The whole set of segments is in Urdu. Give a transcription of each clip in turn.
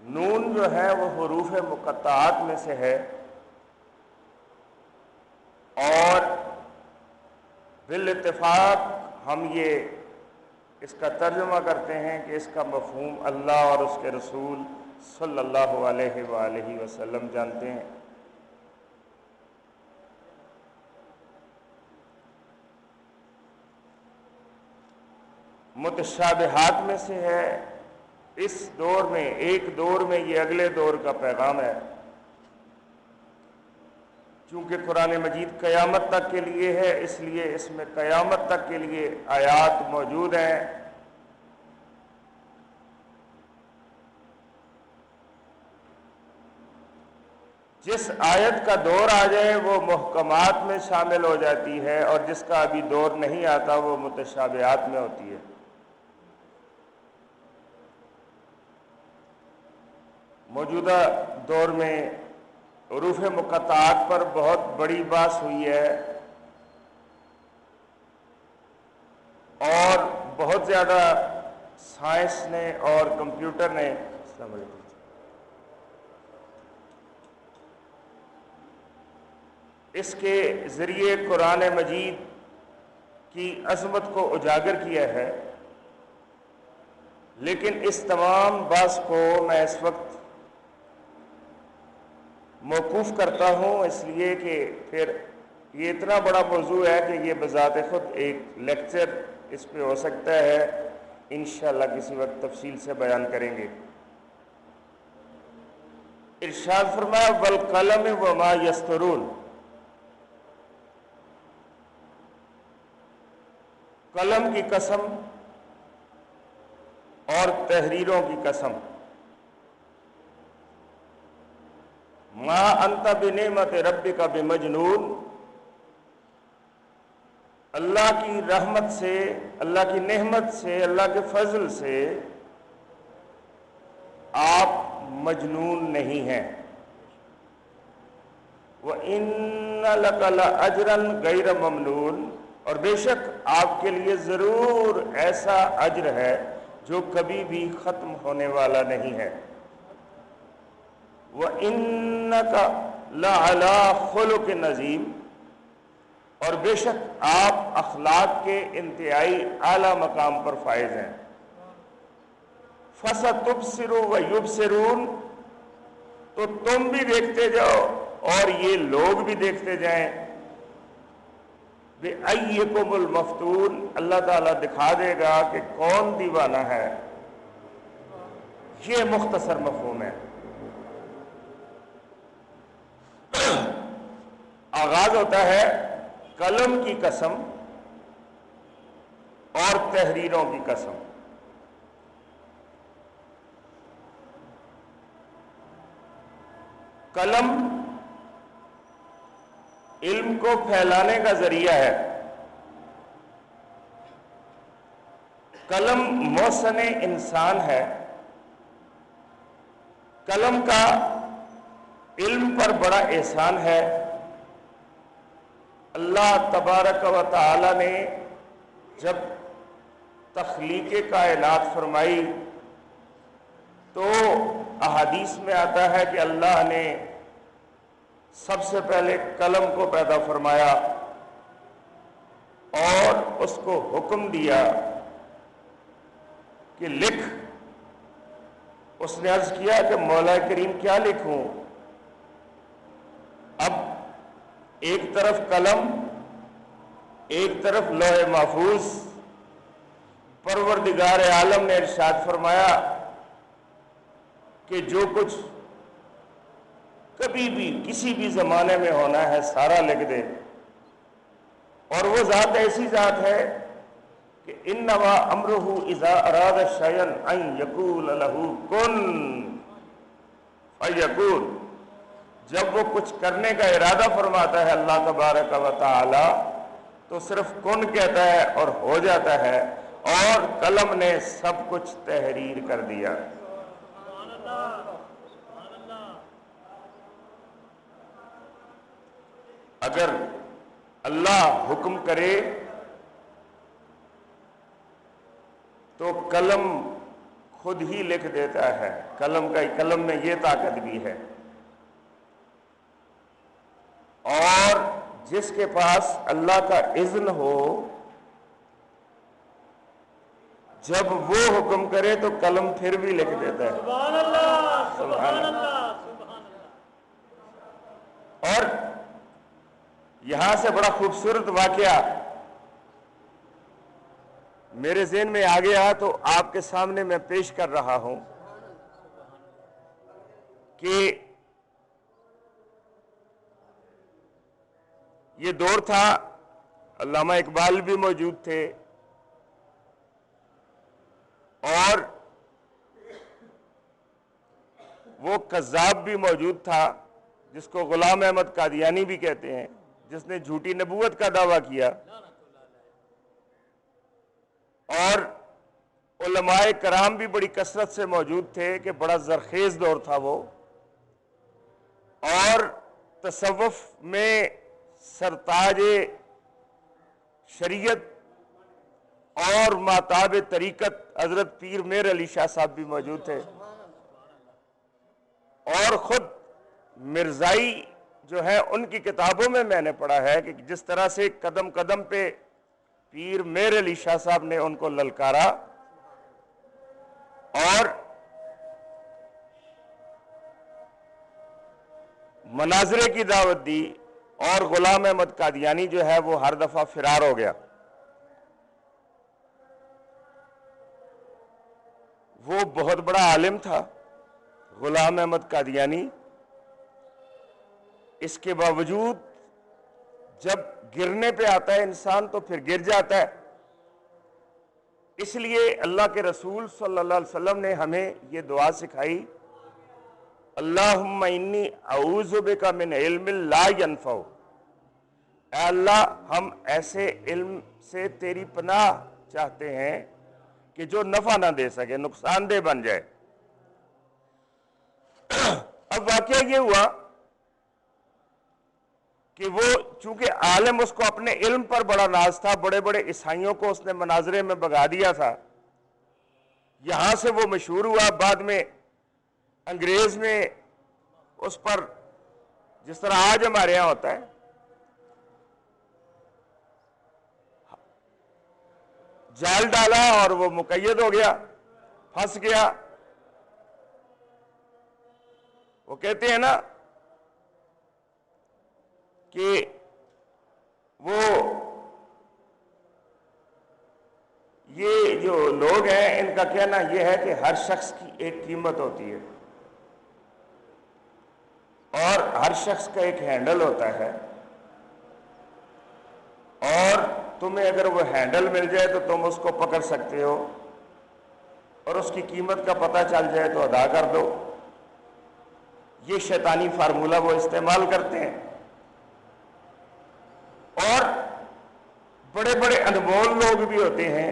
نون جو ہے وہ حروف مقطعات میں سے ہے، اور بالاتفاق ہم یہ اس کا ترجمہ کرتے ہیں کہ اس کا مفہوم اللہ اور اس کے رسول صلی اللہ علیہ وآلہ وسلم جانتے ہیں۔ متشابہات میں سے ہے، اس دور میں، ایک دور میں یہ اگلے دور کا پیغام ہے۔ چونکہ قرآن مجید قیامت تک کے لیے ہے، اس لیے اس میں قیامت تک کے لیے آیات موجود ہیں۔ جس آیت کا دور آ جائے وہ محکمات میں شامل ہو جاتی ہے، اور جس کا ابھی دور نہیں آتا وہ متشابہات میں ہوتی ہے۔ موجودہ دور میں حروف مقطعات پر بہت بڑی بحث ہوئی ہے، اور بہت زیادہ سائنس نے اور کمپیوٹر نے، السلام علیکم، اس کے ذریعے قرآن مجید کی عظمت کو اجاگر کیا ہے۔ لیکن اس تمام بحث کو میں اس وقت موقوف کرتا ہوں، اس لیے کہ پھر یہ اتنا بڑا موضوع ہے کہ یہ بذات خود ایک لیکچر اس پہ ہو سکتا ہے، انشاءاللہ کسی وقت تفصیل سے بیان کریں گے۔ ارشاد فرمایا والقلم وما یسطرون، قلم کی قسم اور تحریروں کی قسم، ما انت بنعمت ربک بمجنون، اللہ کی رحمت سے، اللہ کی نعمت سے، اللہ کے فضل سے آپ مجنون نہیں ہیں۔ وَإِنَّ لَكَ لَأَجْرًا غَيْرَ مَمْنُونٍ، اور بے شک آپ کے لیے ضرور ایسا اجر ہے جو کبھی بھی ختم ہونے والا نہیں ہے۔ وَإِنَّكَ لَعَلَىٰ خُلُقٍ عَظِيمٍ، اور بے شک آپ اخلاق کے انتہائی اعلیٰ مقام پر فائز ہیں۔ فَسَتُبْصِرُ وَيُبْصِرُونَ، تو تم بھی دیکھتے جاؤ اور یہ لوگ بھی دیکھتے جائیں۔ بِأَيِّكُمُ الْمَفْتُونُ، اللہ تعالیٰ دکھا دے گا کہ کون دیوانہ ہے۔ یہ مختصر مفہوم ہے۔ آغاز ہوتا ہے قلم کی قسم اور تحریروں کی قسم۔ قلم علم کو پھیلانے کا ذریعہ ہے۔ قلم محسن انسان ہے۔ قلم کا علم پر بڑا احسان ہے۔ اللہ تبارک و تعالی نے جب تخلیق کائنات فرمائی تو احادیث میں آتا ہے کہ اللہ نے سب سے پہلے قلم کو پیدا فرمایا اور اس کو حکم دیا کہ لکھ۔ اس نے عرض کیا کہ مولا کریم کیا لکھوں؟ اب ایک طرف قلم، ایک طرف لوح محفوظ۔ پروردگار عالم نے ارشاد فرمایا کہ جو کچھ کبھی بھی کسی بھی زمانے میں ہونا ہے سارا لکھ دے۔ اور وہ ذات ایسی ذات ہے کہ انما امرہ اذا اراد شیئا ان یقول لہ کن فیکون، جب وہ کچھ کرنے کا ارادہ فرماتا ہے اللہ تبارک و تعالی تو صرف کن کہتا ہے اور ہو جاتا ہے، اور قلم نے سب کچھ تحریر کر دیا۔ اگر اللہ حکم کرے تو قلم خود ہی لکھ دیتا ہے. قلم میں یہ طاقت بھی ہے. اور جس کے پاس اللہ کا اذن ہو، جب وہ حکم کرے تو قلم پھر بھی لکھ دیتا ہے. سبحان اللہ، سبحان اللہ، سبحان اللہ. اور یہاں سے بڑا خوبصورت واقعہ میرے ذہن میں آ گیا تو آپ کے سامنے میں پیش کر رہا ہوں کہ یہ دور تھا، علامہ اقبال بھی موجود تھے اور وہ کذاب بھی موجود تھا جس کو غلام احمد قادیانی بھی کہتے ہیں، جس نے جھوٹی نبوت کا دعویٰ کیا. اور علماء کرام بھی بڑی کثرت سے موجود تھے کہ بڑا زرخیز دور تھا وہ. اور تصوف میں سرتاج شریعت اور ماتاب طریقت حضرت پیر میر علی شاہ صاحب بھی موجود تھے. اور خود مرزائی جو ہے ان کی کتابوں میں نے پڑھا ہے کہ جس طرح سے قدم قدم پہ پیر میر علی شاہ صاحب نے ان کو للکارا اور مناظرے کی دعوت دی، اور غلام احمد قادیانی جو ہے وہ ہر دفعہ فرار ہو گیا. وہ بہت بڑا عالم تھا غلام احمد قادیانی، اس کے باوجود جب گرنے پہ آتا ہے انسان تو پھر گر جاتا ہے. اس لیے اللہ کے رسول صلی اللہ علیہ وسلم نے ہمیں یہ دعا سکھائی، اللہم انی اعوذ بک من علم لا ینفع. اے اللہ، ہم ایسے علم سے تیری پناہ چاہتے ہیں کہ جو نفع نہ دے سکے، نقصان دہ بن جائے. اب واقعہ یہ ہوا کہ وہ چونکہ عالم، اس کو اپنے علم پر بڑا ناز تھا، بڑے بڑے عیسائیوں کو اس نے مناظرے میں بگا دیا تھا. یہاں سے وہ مشہور ہوا، بعد میں انگریز نے اس پر جس طرح آج ہمارے یہاں ہوتا ہے جال ڈالا اور وہ مقید ہو گیا، پھنس گیا. وہ کہتے ہیں نا کہ وہ یہ جو لوگ ہیں ان کا کہنا یہ ہے کہ ہر شخص کی ایک قیمت ہوتی ہے اور ہر شخص کا ایک ہینڈل ہوتا ہے، اور تمہیں اگر وہ ہینڈل مل جائے تو تم اس کو پکڑ سکتے ہو اور اس کی قیمت کا پتہ چل جائے تو ادا کر دو. یہ شیطانی فارمولہ وہ استعمال کرتے ہیں. اور بڑے بڑے انمول لوگ بھی ہوتے ہیں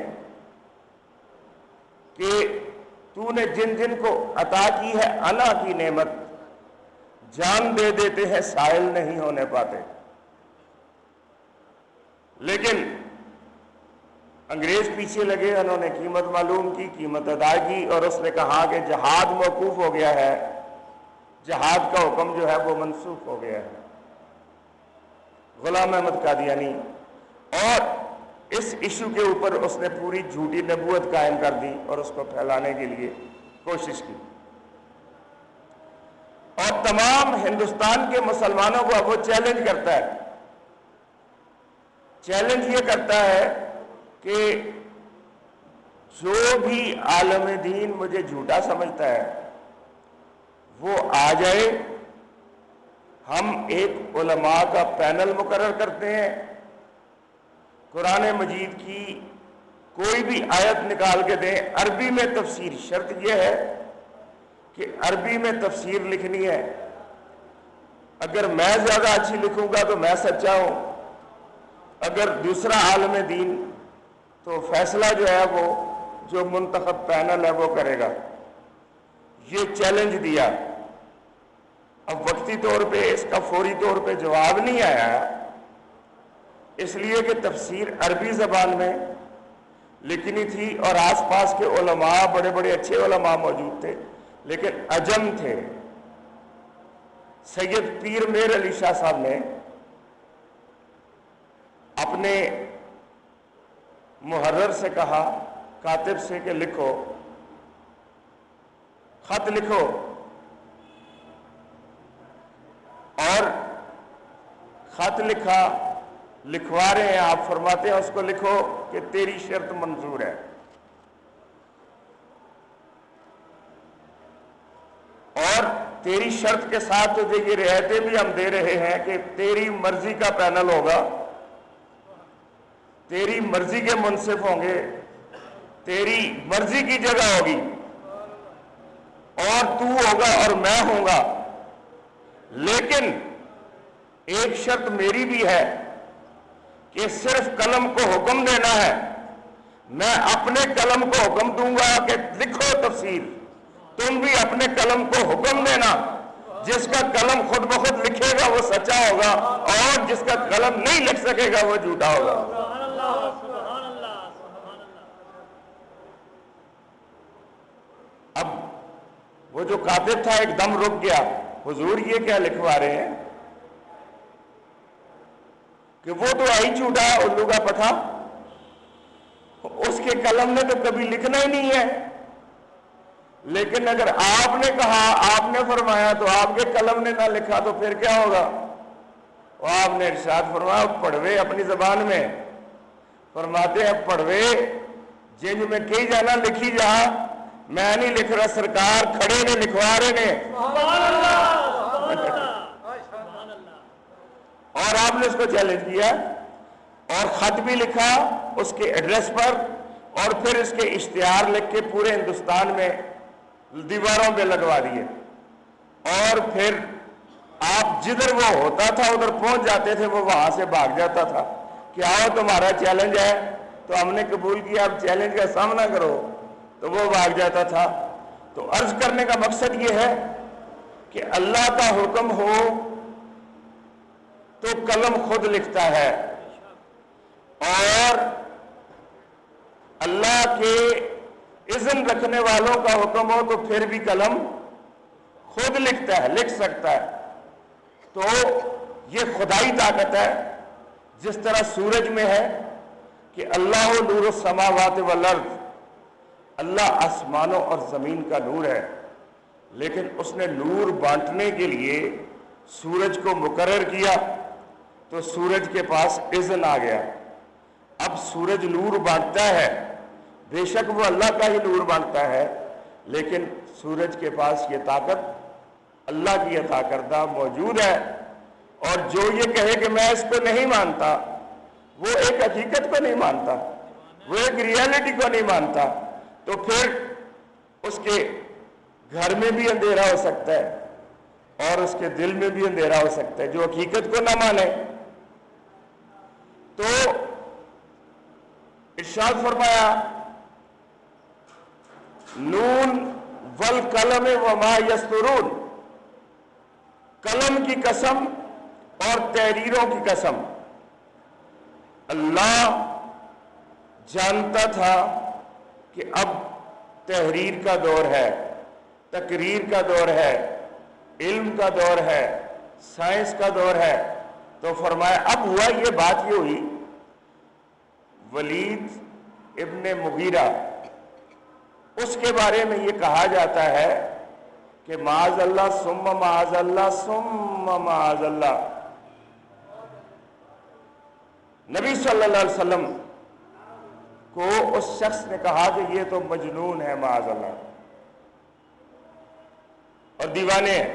کہ تو نے جن جن کو عطا کی ہے انا کی نعمت، جان دے دیتے ہیں سائل نہیں ہونے پاتے. لیکن انگریز پیچھے لگے، انہوں نے قیمت معلوم کی، قیمت ادا کی، اور اس نے کہا کہ جہاد موقوف ہو گیا ہے، جہاد کا حکم جو ہے وہ منسوخ ہو گیا ہے. غلام احمد قادیانی، اور اس ایشو کے اوپر اس نے پوری جھوٹی نبوت قائم کر دی اور اس کو پھیلانے کے لیے کوشش کی. اور تمام ہندوستان کے مسلمانوں کو اب وہ چیلنج کرتا ہے. چیلنج یہ کرتا ہے کہ جو بھی عالم دین مجھے جھوٹا سمجھتا ہے وہ آ جائے، ہم ایک علماء کا پینل مقرر کرتے ہیں، قرآن مجید کی کوئی بھی آیت نکال کے دیں، عربی میں تفسیر، شرط یہ ہے کہ عربی میں تفسیر لکھنی ہے. اگر میں زیادہ اچھی لکھوں گا تو میں سچا ہوں، اگر دوسرا عالم دین، تو فیصلہ جو ہے وہ جو منتخب پینل ہے وہ کرے گا. یہ چیلنج دیا. اب وقتی طور پہ اس کا فوری طور پہ جواب نہیں آیا، اس لیے کہ تفسیر عربی زبان میں، لکھنی تھی اور آس پاس کے علماء بڑے بڑے اچھے علماء موجود تھے لیکن عجم تھے. سید پیر میر علی شاہ صاحب نے اپنے محرر سے کہا، کاتب سے، کہ لکھو، خط لکھو. اور خط لکھا، لکھوا رہے ہیں. آپ فرماتے ہیں اس کو لکھو کہ تیری شرط منظور ہے، اور تیری شرط کے ساتھ تجھے یہ رعایتیں بھی ہم دے رہے ہیں کہ تیری مرضی کا پینل ہوگا، تیری مرضی کے منصف ہوں گے، تیری مرضی کی جگہ ہوگی، اور تو ہوگا اور میں ہوں گا. لیکن ایک شرط میری بھی ہے کہ صرف قلم کو حکم دینا ہے. میں اپنے قلم کو حکم دوں گا کہ لکھو تفسیر، تم بھی اپنے قلم کو حکم دینا. جس کا قلم خود بخود لکھے گا وہ سچا ہوگا، اور جس کا قلم نہیں لکھ سکے گا وہ جھوٹا ہوگا. سبحان اللہ، سبحان اللہ، سبحان اللہ. اب وہ جو کاتب تھا ایک دم رک گیا. حضور یہ کیا لکھوا رہے ہیں کہ وہ تو آئی جھوٹا الو کا پٹھا، اس کے قلم نے تو کبھی لکھنا ہی نہیں ہے. لیکن اگر آپ نے کہا، آپ نے فرمایا، تو آپ کے قلم نے نہ لکھا تو پھر کیا ہوگا؟ وہ آپ نے ارشاد فرمایا، پڑھوے اپنی زبان میں فرماتے ہیں، پڑھوے جنج میں کہی جانا لکھی جا، میں نہیں لکھ رہا، سرکار کھڑے نے لکھوا رہے نے. سبحان اللہ، سبحان اللہ، سبحان اللہ. اور آپ نے اس کو چیلنج کیا اور خط بھی لکھا اس کے ایڈریس پر، اور پھر اس کے اشتہار لکھ کے پورے ہندوستان میں دیواروں پہ لگوا دیے. اور پھر آپ جدھر وہ ہوتا تھا ادھر پہنچ جاتے تھے، وہ وہاں سے بھاگ جاتا تھا کہ آؤ تمہارا چیلنج ہے. تو ہم نے قبول کیا، اب چیلنج کا سامنا کرو. تو وہ بھاگ جاتا تھا. تو عرض کرنے کا مقصد یہ ہے کہ اللہ کا حکم ہو تو قلم خود لکھتا ہے، اور اللہ کے اذن رکھنے والوں کا حکم ہو تو پھر بھی قلم خود لکھتا ہے، لکھ سکتا ہے. تو یہ خدائی طاقت ہے. جس طرح سورج میں ہے کہ اللہ نور السماوات والارض، اللہ آسمانوں اور زمین کا نور ہے، لیکن اس نے نور بانٹنے کے لیے سورج کو مقرر کیا تو سورج کے پاس اذن آ گیا. اب سورج نور بانٹتا ہے، بے شک وہ اللہ کا ہی نور بانٹتا ہے، لیکن سورج کے پاس یہ طاقت اللہ کی عطا کردہ موجود ہے. اور جو یہ کہے کہ میں اس کو نہیں مانتا، وہ ایک حقیقت کو نہیں مانتا، وہ ایک ریالٹی کو نہیں مانتا. تو پھر اس کے گھر میں بھی اندھیرا ہو سکتا ہے اور اس کے دل میں بھی اندھیرا ہو سکتا ہے. جو حقیقت کو نہ مانے. تو ارشاد فرمایا، نون والقلم وما یسطرون، قلم کی قسم اور تحریروں کی قسم. اللہ جانتا تھا کہ اب تحریر کا دور ہے، تقریر کا دور ہے، علم کا دور ہے، سائنس کا دور ہے. تو فرمایا اب ہوا یہ بات یہ ہوئی، ولید ابن مغیرہ اس کے بارے میں یہ کہا جاتا ہے کہ معاذ اللہ ثم معاذ اللہ ثم معاذ اللہ. نبی صلی اللہ علیہ وسلم کو اس شخص نے کہا کہ یہ تو مجنون ہے، معاذ اللہ، اور دیوانے ہیں،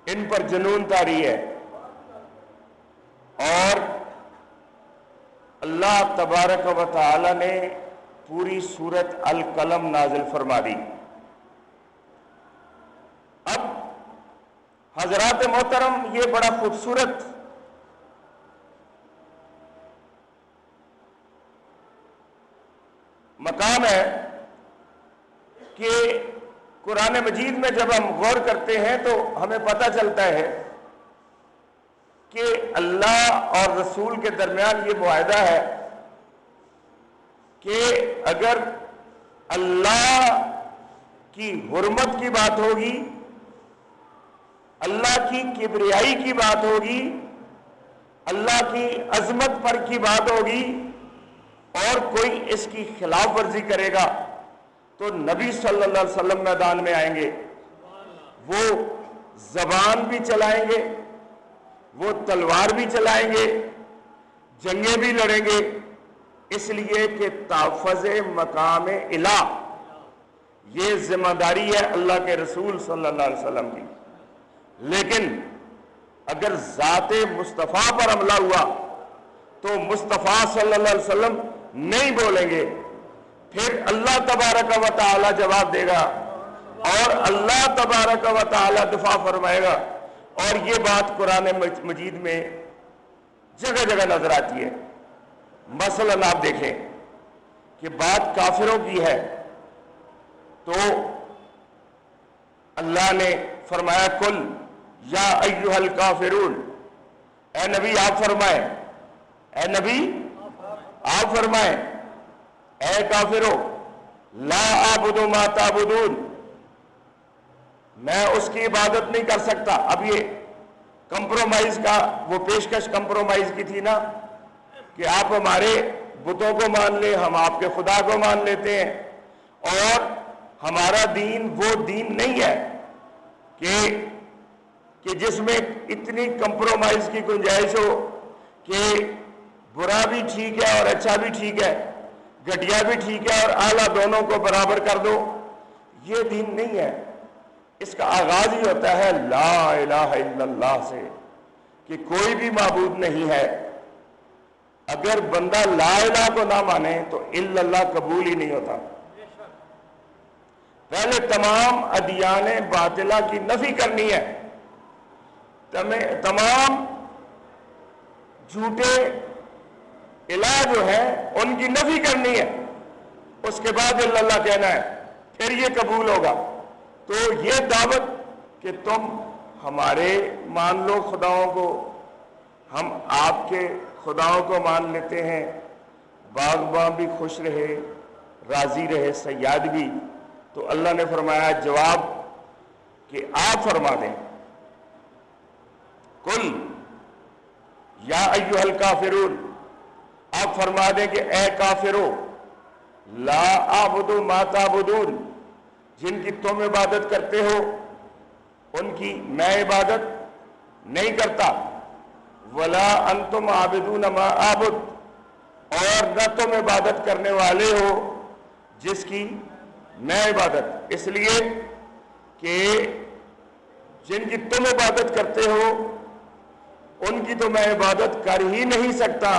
ان پر جنون طاری ہے. اور اللہ تبارک و تعالی نے پوری سورت القلم نازل فرما دی. اب حضرات محترم، یہ بڑا خوبصورت مقام ہے کہ قرآن مجید میں جب ہم غور کرتے ہیں تو ہمیں پتہ چلتا ہے کہ اللہ اور رسول کے درمیان یہ معاہدہ ہے کہ اگر اللہ کی حرمت کی بات ہوگی، اللہ کی کبریائی کی بات ہوگی، اللہ کی عظمت پر کی بات ہوگی، اور کوئی اس کی خلاف ورزی کرے گا تو نبی صلی اللہ علیہ وسلم میدان میں آئیں گے، وہ زبان بھی چلائیں گے، وہ تلوار بھی چلائیں گے، جنگیں بھی لڑیں گے، اس لیے کہ تحفظ مقام الہ یہ ذمہ داری ہے اللہ کے رسول صلی اللہ علیہ وسلم کی۔ لیکن اگر ذات مصطفیٰ پر حملہ ہوا تو مصطفیٰ صلی اللہ علیہ وسلم نہیں بولیں گے، پھر اللہ تبارک و تعالی جواب دے گا اور اللہ تبارک و تعالی دفاع فرمائے گا۔ اور یہ بات قرآن مجید میں جگہ جگہ نظر آتی ہے۔ مثلاً آپ دیکھیں کہ بات کافروں کی ہے تو اللہ نے فرمایا کل یا ایھا الکافرون، اے نبی آپ فرمائیں، اے نبی آپ فرمائیں، اے کافرو لا اعبد ما تعبدون، میں اس کی عبادت نہیں کر سکتا۔ اب یہ کمپرومائز کا وہ پیشکش کمپرومائز کی تھی نا کہ آپ ہمارے بتوں کو مان لیں، ہم آپ کے خدا کو مان لیتے ہیں، اور ہمارا دین وہ دین نہیں ہے کہ جس میں اتنی کمپرومائز کی گنجائش ہو کہ برا بھی ٹھیک ہے اور اچھا بھی ٹھیک ہے، گھٹیا بھی ٹھیک ہے اور اعلیٰ دونوں کو برابر کر دو۔ یہ دین نہیں ہے۔ اس کا آغاز ہی ہوتا ہے لا الہ الا اللہ سے، کہ کوئی بھی معبود نہیں ہے۔ اگر بندہ لا الہ کو نہ مانے تو الا اللہ قبول ہی نہیں ہوتا۔ پہلے تمام ادیان باطلہ کی نفی کرنی ہے، تمام جھوٹے الہ جو ہیں ان کی نفی کرنی ہے، اس کے بعد الا اللہ کہنا ہے، پھر یہ قبول ہوگا۔ تو یہ دعوت کہ تم ہمارے مان لو خداؤں کو، ہم آپ کے خداؤں کو مان لیتے ہیں، باغباں بھی خوش رہے، راضی رہے، صیاد بھی۔ تو اللہ نے فرمایا جواب کہ آپ فرما دیں کل یا ایھا الکافرون، آپ فرما دیں کہ اے کافرو لا اعبد ما تعبدون، جن کی تم عبادت کرتے ہو ان کی میں عبادت نہیں کرتا، ولا انتم عابدون ما اعبد، اور نہ تم عبادت کرنے والے ہو جس کی میں عبادت، اس لیے کہ جن کی تم عبادت کرتے ہو ان کی تو میں عبادت کر ہی نہیں سکتا،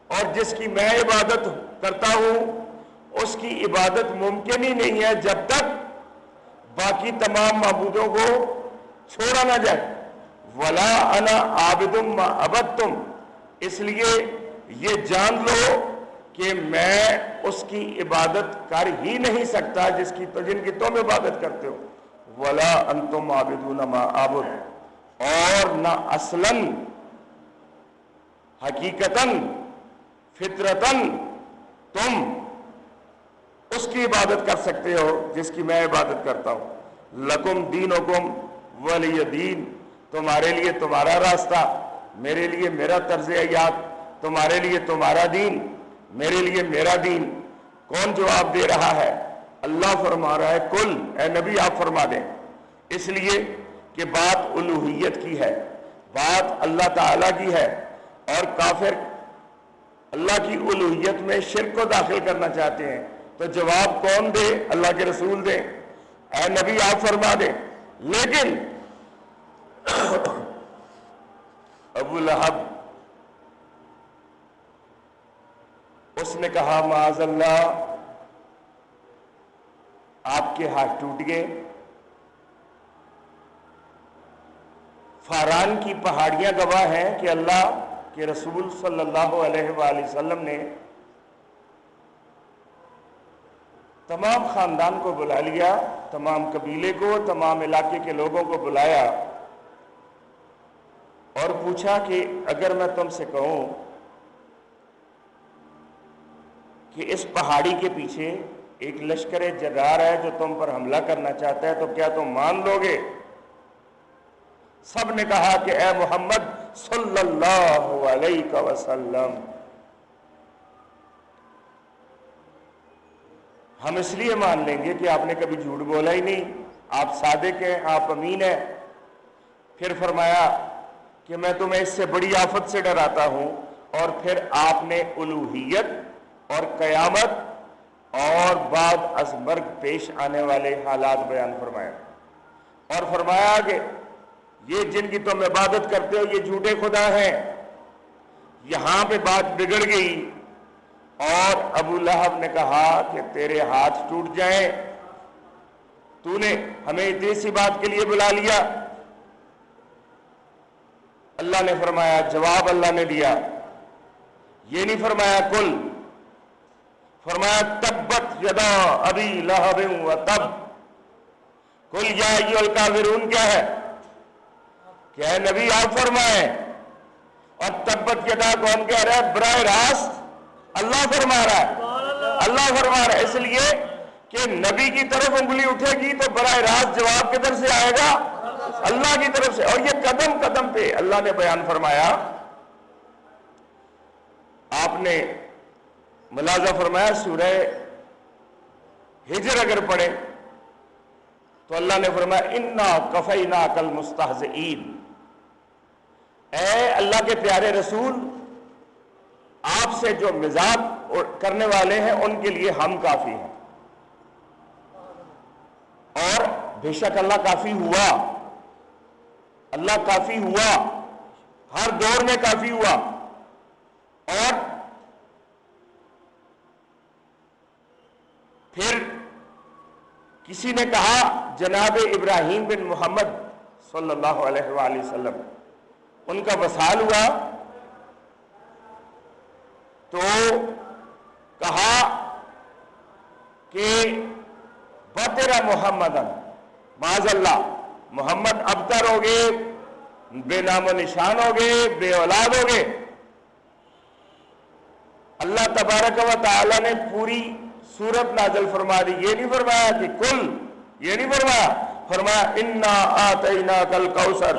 اور جس کی میں عبادت کرتا ہوں اس کی عبادت ممکن ہی نہیں ہے جب تک باقی تمام معبودوں کو چھوڑا نہ جائے۔ ولا انا عابد ما عبدتم، اس لیے یہ جان لو کہ میں اس کی عبادت کر ہی نہیں سکتا جن کی تم عبادت کرتے ہو۔ ولا انتم عابدون ما اعبد، اور نہ اصلاً حقیقتاً فطرتاً تم اس کی عبادت کر سکتے ہو جس کی میں عبادت کرتا ہوں۔ لکم دینکم ولی دین، تمہارے لیے تمہارا راستہ، میرے لیے میرا طرز حیات، تمہارے لیے تمہارا دین، میرے لیے میرا دین۔ کون جواب دے رہا ہے؟ اللہ فرما رہا ہے کل، اے نبی آپ فرما دیں، اس لیے کہ بات الوہیت کی ہے، بات اللہ تعالیٰ کی ہے، اور کافر اللہ کی الوہیت میں شرک کو داخل کرنا چاہتے ہیں، تو جواب کون دے؟ اللہ کے رسول دیں، اے نبی آپ فرما دیں۔ لیکن ابو لہب اس نے کہا معاذ اللہ، آپ کے ہاتھ ٹوٹ گئے۔ فاران کی پہاڑیاں گواہ ہیں کہ اللہ کے رسول صلی اللہ علیہ وآلہ وسلم نے تمام خاندان کو بلا لیا، تمام قبیلے کو، تمام علاقے کے لوگوں کو بلایا اور پوچھا کہ اگر میں تم سے کہوں کہ اس پہاڑی کے پیچھے ایک لشکر جرار ہے جو تم پر حملہ کرنا چاہتا ہے، تو کیا تم مان لو گے؟ سب نے کہا کہ اے محمد صلی اللہ علیہ وسلم، ہم اس لیے مان لیں گے کہ آپ نے کبھی جھوٹ بولا ہی نہیں، آپ صادق ہیں، آپ امین ہیں۔ پھر فرمایا کہ میں تمہیں اس سے بڑی آفت سے ڈراتا ہوں، اور پھر آپ نے الوہیت اور قیامت اور بعد از مرگ پیش آنے والے حالات بیان فرمایا، اور فرمایا کہ یہ جن کی تم عبادت کرتے ہو یہ جھوٹے خدا ہیں۔ یہاں پہ بات بگڑ گئی، اور ابو لہب نے کہا کہ تیرے ہاتھ ٹوٹ جائیں، تو نے ہمیں اتنی سی بات کے لیے بلا لیا۔ اللہ نے فرمایا، جواب اللہ نے دیا، یہ نہیں فرمایا کل، فرمایا تبت یدا ابی لہب وتب۔ قل یا ایھا الکافرون کیا ہے؟ کیا ہے نبی آپ فرمائیں، اور تبت یدا کون کہہ رہا ہے؟ براہ راست اللہ فرما رہا ہے، اللہ فرما رہا ہے، اس لیے کہ نبی کی طرف انگلی اٹھے گی تو براہ راست جواب کدھر سے آئے گا؟ اللہ کی طرف سے۔ اور یہ قدم قدم پہ اللہ نے بیان فرمایا۔ آپ نے ملاحظہ فرمایا سورہ ہجر اگر پڑھیں تو اللہ نے فرمایا انا کفیناک المستہزئین، اے اللہ کے پیارے رسول، آپ سے جو مذاق کرنے والے ہیں ان کے لیے ہم کافی ہیں۔ اور بے شک اللہ کافی ہوا، اللہ کافی ہوا، ہر دور میں کافی ہوا۔ اور پھر کسی نے کہا جناب ابراہیم بن محمد صلی اللہ علیہ وآلہ وسلم، ان کا وصال ہوا تو کہا کہ بطر محمدن، معاذ اللہ، محمد ابتر ہو گئے، بے نام و نشان ہو گئے، بے اولاد ہو گئے۔ اللہ تبارک و تعالی نے پوری سورت نازل فرما دی، یہ نہیں فرمایا کہ کل، یہ نہیں فرمایا، فرمایا انا آتیناک الکوثر،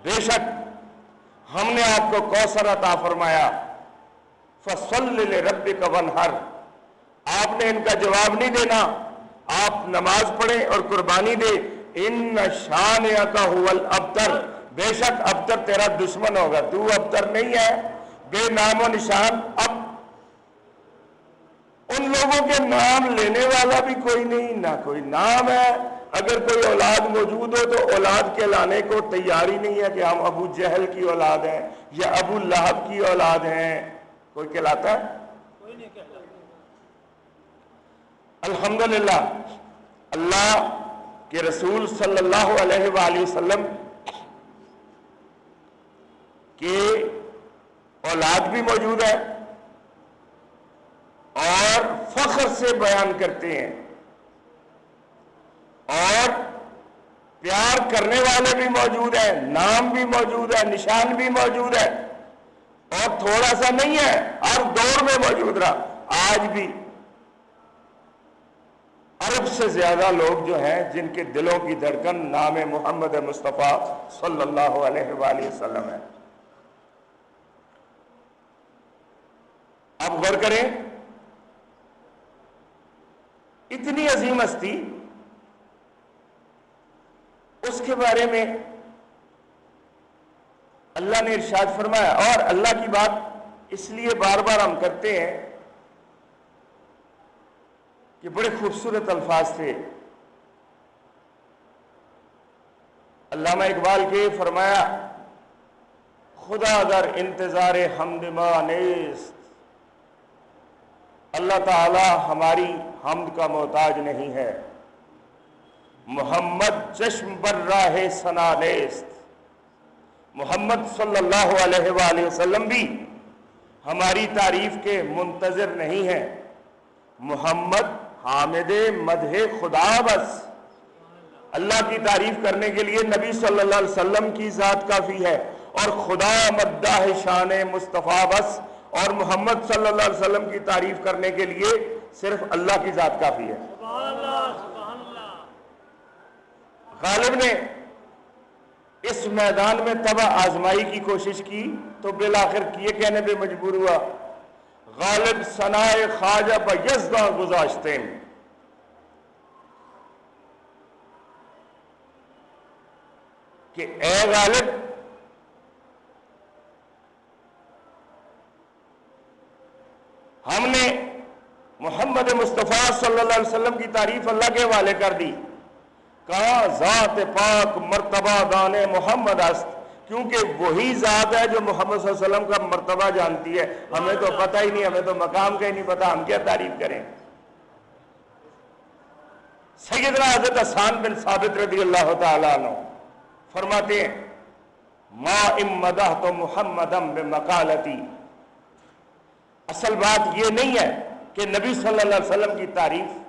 بے شک ہم نے آپ کو کوثر عطا فرمایا، فصل لربک وانحر۔ آپ نے ان کا جواب نہیں دینا، آپ نماز پڑھیں اور قربانی دے، ان شانئک ھو الابتر، بے شک ابتر تیرا دشمن ہوگا، تو ابتر نہیں ہے، بے نام و نشان۔ اب ان لوگوں کے نام لینے والا بھی کوئی نہیں، نہ کوئی نام ہے، اگر کوئی اولاد موجود ہو تو اولاد کے لانے کو تیاری نہیں ہے کہ ہم ابو جہل کی اولاد ہیں یا ابو لہب کی اولاد ہیں، کوئی کہلاتا ہے؟ کوئی نہیں کہلاتا۔ الحمدللہ اللہ کے رسول صلی اللہ علیہ وآلہ وسلم کے اولاد بھی موجود ہے، اور فخر سے بیان کرتے ہیں، اور پیار کرنے والے بھی موجود ہیں، نام بھی موجود ہے، نشان بھی موجود ہے، اور تھوڑا سا نہیں ہے، ہر دور میں موجود رہا۔ آج بھی عرب سے زیادہ لوگ جو ہیں جن کے دلوں کی دھڑکن نام محمد مصطفیٰ صلی اللہ علیہ وآلہ وسلم ہے۔ اب غور کریں، اتنی عظیم ہستی، اس کے بارے میں اللہ نے ارشاد فرمایا، اور اللہ کی بات اس لیے بار بار ہم کرتے ہیں کہ بڑے خوبصورت الفاظ تھے علامہ اقبال کے، فرمایا خدا در انتظار حمد ما نیست، اللہ تعالی ہماری حمد کا محتاج نہیں ہے، محمد چشم بر راہ ثنا نیست، محمد صلی اللہ علیہ وآلہ وسلم بھی ہماری تعریف کے منتظر نہیں ہیں، محمد حامد مدح خدا بس، اللہ کی تعریف کرنے کے لیے نبی صلی اللہ علیہ وسلم کی ذات کافی ہے، اور خدا مداح شان مصطفیٰ بس، اور محمد صلی اللہ علیہ وسلم کی تعریف کرنے کے لیے صرف اللہ کی ذات کافی ہے۔ سبحان اللہ سبحان اللہ۔ غالب نے اس میدان میں تباہ آزمائی کی کوشش کی تو بالآخر یہ کہنے پہ مجبور ہوا، غالب ثنائے خواجہ پہ یزداں گذاشتے ہیں، کہ اے غالب ہم نے محمد مصطفیٰ صلی اللہ علیہ وسلم کی تعریف اللہ کے حوالے کر دی، کہا ذات پاک مرتبہ دان محمد است، کیونکہ وہی ذات ہے جو محمد صلی اللہ علیہ وسلم کا مرتبہ جانتی ہے، ہمیں تو پتہ ہی نہیں، ہمیں تو مقام کا ہی نہیں پتہ، ہم کیا تعریف کریں۔ سیدنا حضرت حسان بن ثابت رضی اللہ تعالیٰ عنہ فرماتے ہیں، ما امدحت محمدم بمقالتی، اصل بات یہ نہیں ہے کہ نبی صلی اللہ علیہ وسلم کی تعریف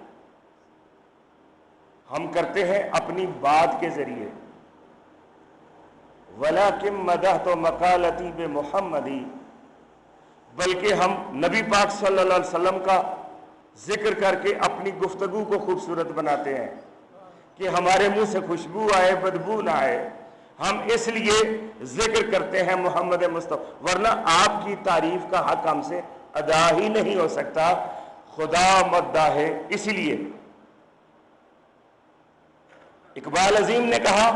ہم کرتے ہیں اپنی بات کے ذریعے، ولیکن مدحت مقالتی بمحمدی، بلکہ ہم نبی پاک صلی اللہ علیہ وسلم کا ذکر کر کے اپنی گفتگو کو خوبصورت بناتے ہیں کہ ہمارے منہ سے خوشبو آئے، بدبو نہ آئے، ہم اس لیے ذکر کرتے ہیں محمد مصطفیٰ، ورنہ آپ کی تعریف کا حق ہم سے ادا ہی نہیں ہو سکتا، خدا مداح ہے۔ اسی لیے اقبال عظیم نے کہا،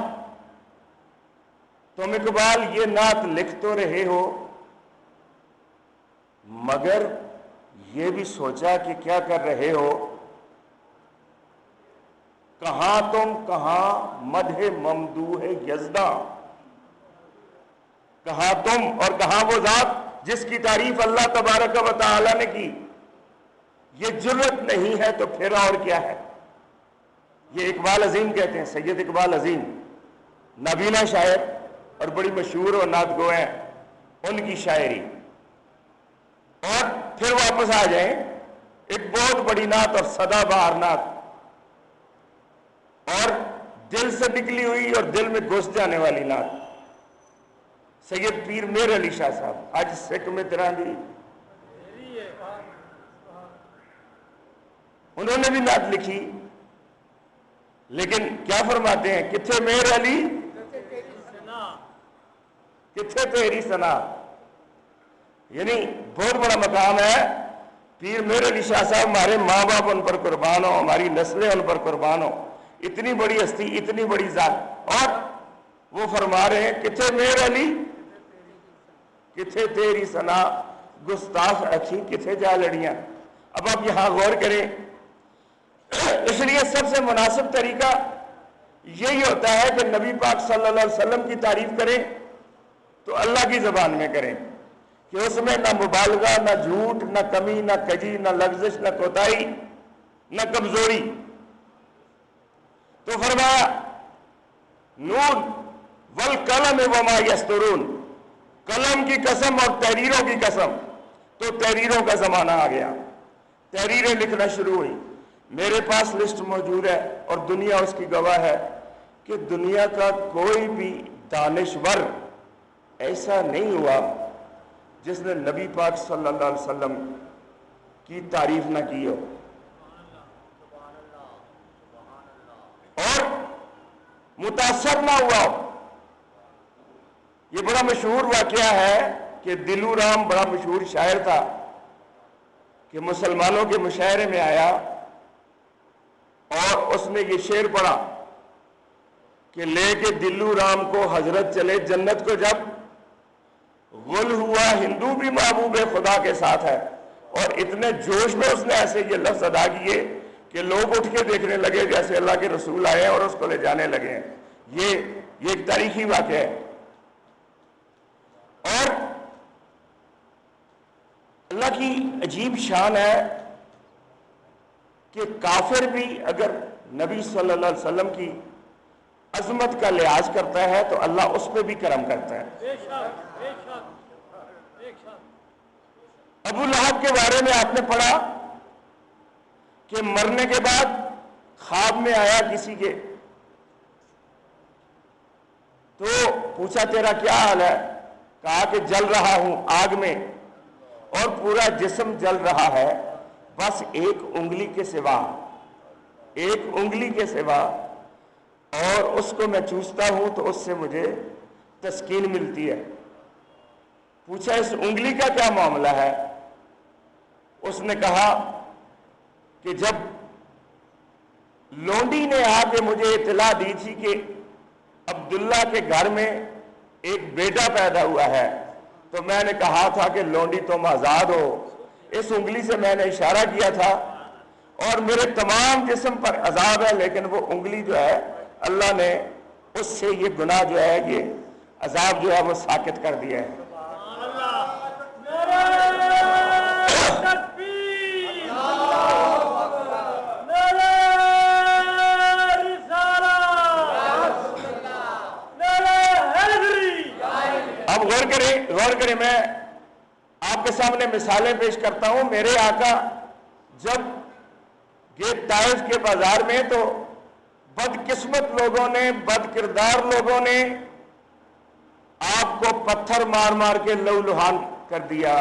تم اقبال یہ نعت لکھ تو رہے ہو مگر یہ بھی سوچا کہ کیا کر رہے ہو، کہاں تم کہاں مدح ممدوح یزداں، کہاں تم اور کہاں وہ ذات جس کی تعریف اللہ تبارک و تعالی نے کی، یہ جرت نہیں ہے تو پھر اور کیا ہے۔ یہ اقبال عظیم کہتے ہیں، سید اقبال عظیم نابینا شاعر اور بڑی مشہور اور نعت گو ہیں، ان کی شاعری۔ اور پھر واپس آ جائیں، ایک بہت بڑی نعت اور سدا بہار نعت، اور دل سے نکلی ہوئی اور دل میں گھس جانے والی نعت، سید پیر میر علی شاہ صاحب، آج سکھ میں تیرا دی، انہوں نے بھی نعت لکھی، لیکن کیا فرماتے ہیں، کتھے میر علی کتھے تیری ثنا، یعنی بہت بڑا مقام ہے۔ پیر میر علی شاہ صاحب، ہمارے ماں باپ ان پر قربان ہو، ہماری نسلیں ان پر قربان ہو، اتنی بڑی ہستی، اتنی بڑی ذات، اور وہ فرما رہے ہیں کتھے میر علی کتھے تیری ثنا، گستاخ اکھی کتھے جا لڑیاں۔ اب آپ یہاں غور کریں، اس لیے سب سے مناسب طریقہ یہی ہوتا ہے کہ نبی پاک صلی اللہ علیہ وسلم کی تعریف کریں تو اللہ کی زبان میں کریں، کہ اس میں نہ مبالغہ، نہ جھوٹ، نہ کمی، نہ کجی، نہ لغزش، نہ کوتاہی، نہ کمزوری۔ تو فرمایا نون والقلم وما یسطرون، قلم کی قسم اور تحریروں کی قسم، تو تحریروں کا زمانہ آ گیا، تحریریں لکھنا شروع ہوئی۔ میرے پاس لسٹ موجود ہے اور دنیا اس کی گواہ ہے کہ دنیا کا کوئی بھی دانشور ایسا نہیں ہوا جس نے نبی پاک صلی اللہ علیہ وسلم کی تعریف نہ کی ہو، اور متاثر نہ ہوا ہو۔ یہ بڑا مشہور واقعہ ہے کہ دلو رام بڑا مشہور شاعر تھا، کہ مسلمانوں کے مشاعرے میں آیا اور اس نے یہ شعر پڑھا کہ لے کے دلو رام کو حضرت چلے جنت کو، جب غل ہوا ہندو بھی محبوب خدا کے ساتھ ہے، اور اتنے جوش میں اس نے ایسے یہ لفظ ادا کیے کہ لوگ اٹھ کے دیکھنے لگے جیسے اللہ کے رسول آئے ہیں اور اس کو لے جانے لگے ہیں۔ یہ ایک تاریخی واقعہ ہے۔ اور اللہ کی عجیب شان ہے کہ کافر بھی اگر نبی صلی اللہ علیہ وسلم کی عظمت کا لحاظ کرتا ہے تو اللہ اس پہ بھی کرم کرتا ہے۔ ابو لہب کے بارے میں آپ نے پڑھا کہ مرنے کے بعد خواب میں آیا کسی کے، تو پوچھا تیرا کیا حال ہے، کہا کہ جل رہا ہوں آگ میں، اور پورا جسم جل رہا ہے، بس ایک انگلی کے سوا، ایک انگلی کے سوا، اور اس کو میں چوستا ہوں تو اس سے مجھے تسکین ملتی ہے۔ پوچھا اس انگلی کا کیا معاملہ ہے؟ اس نے کہا کہ جب لونڈی نے آ کے مجھے اطلاع دی تھی کہ عبداللہ کے گھر میں ایک بیٹا پیدا ہوا ہے، تو میں نے کہا تھا کہ لونڈی تم آزاد ہو۔ اس انگلی سے میں نے اشارہ کیا تھا، اور میرے تمام جسم پر عذاب ہے، لیکن وہ انگلی جو ہے اللہ نے اس سے یہ گناہ جو ہے، یہ عذاب جو ہے وہ ساکت کر دیا ہے۔ اب غور کریں، میں آپ کے سامنے مثالیں پیش کرتا ہوں۔ میرے آقا جب گئے طائف کے بازار میں تو بدقسمت لوگوں نے، بد کردار لوگوں نے آپ کو پتھر مار مار کے لہولہان کر دیا،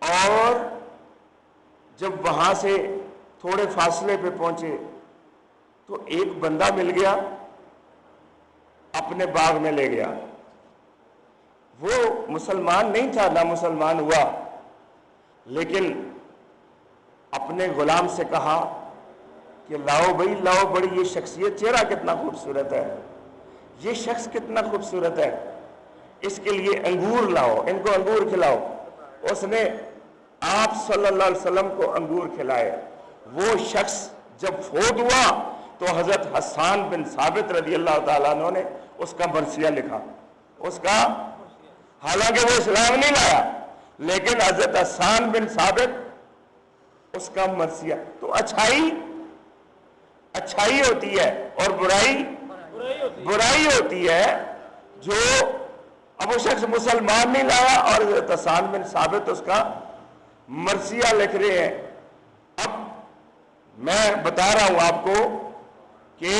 اور جب وہاں سے تھوڑے فاصلے پہ پہنچے تو ایک بندہ مل گیا، اپنے باغ میں لے گیا۔ وہ مسلمان نہیں تھا، نہ مسلمان ہوا، لیکن اپنے غلام سے کہا کہ لاؤ بھائی لاؤ، بڑی یہ شخصیت، چہرہ کتنا خوبصورت ہے، یہ شخص کتنا خوبصورت ہے، اس کے لیے انگور لاؤ، ان کو انگور کھلاؤ۔ اس نے آپ صلی اللہ علیہ وسلم کو انگور کھلائے۔ وہ شخص جب فوت ہوا تو حضرت حسان بن ثابت رضی اللہ تعالیٰ عنہ نے اس کا مرثیہ لکھا، اس کا، حالانکہ وہ اسلام نہیں لایا، لیکن حضرت حسان بن ثابت اس کا مرثیہ۔ تو اچھائی ہوتی ہے اور برائی ہوتی ہے۔ جو اب وہ شخص مسلمان نہیں لایا اور حضرت حسان بن ثابت اس کا مرثیہ لکھ رہے ہیں۔ اب میں بتا رہا ہوں آپ کو کہ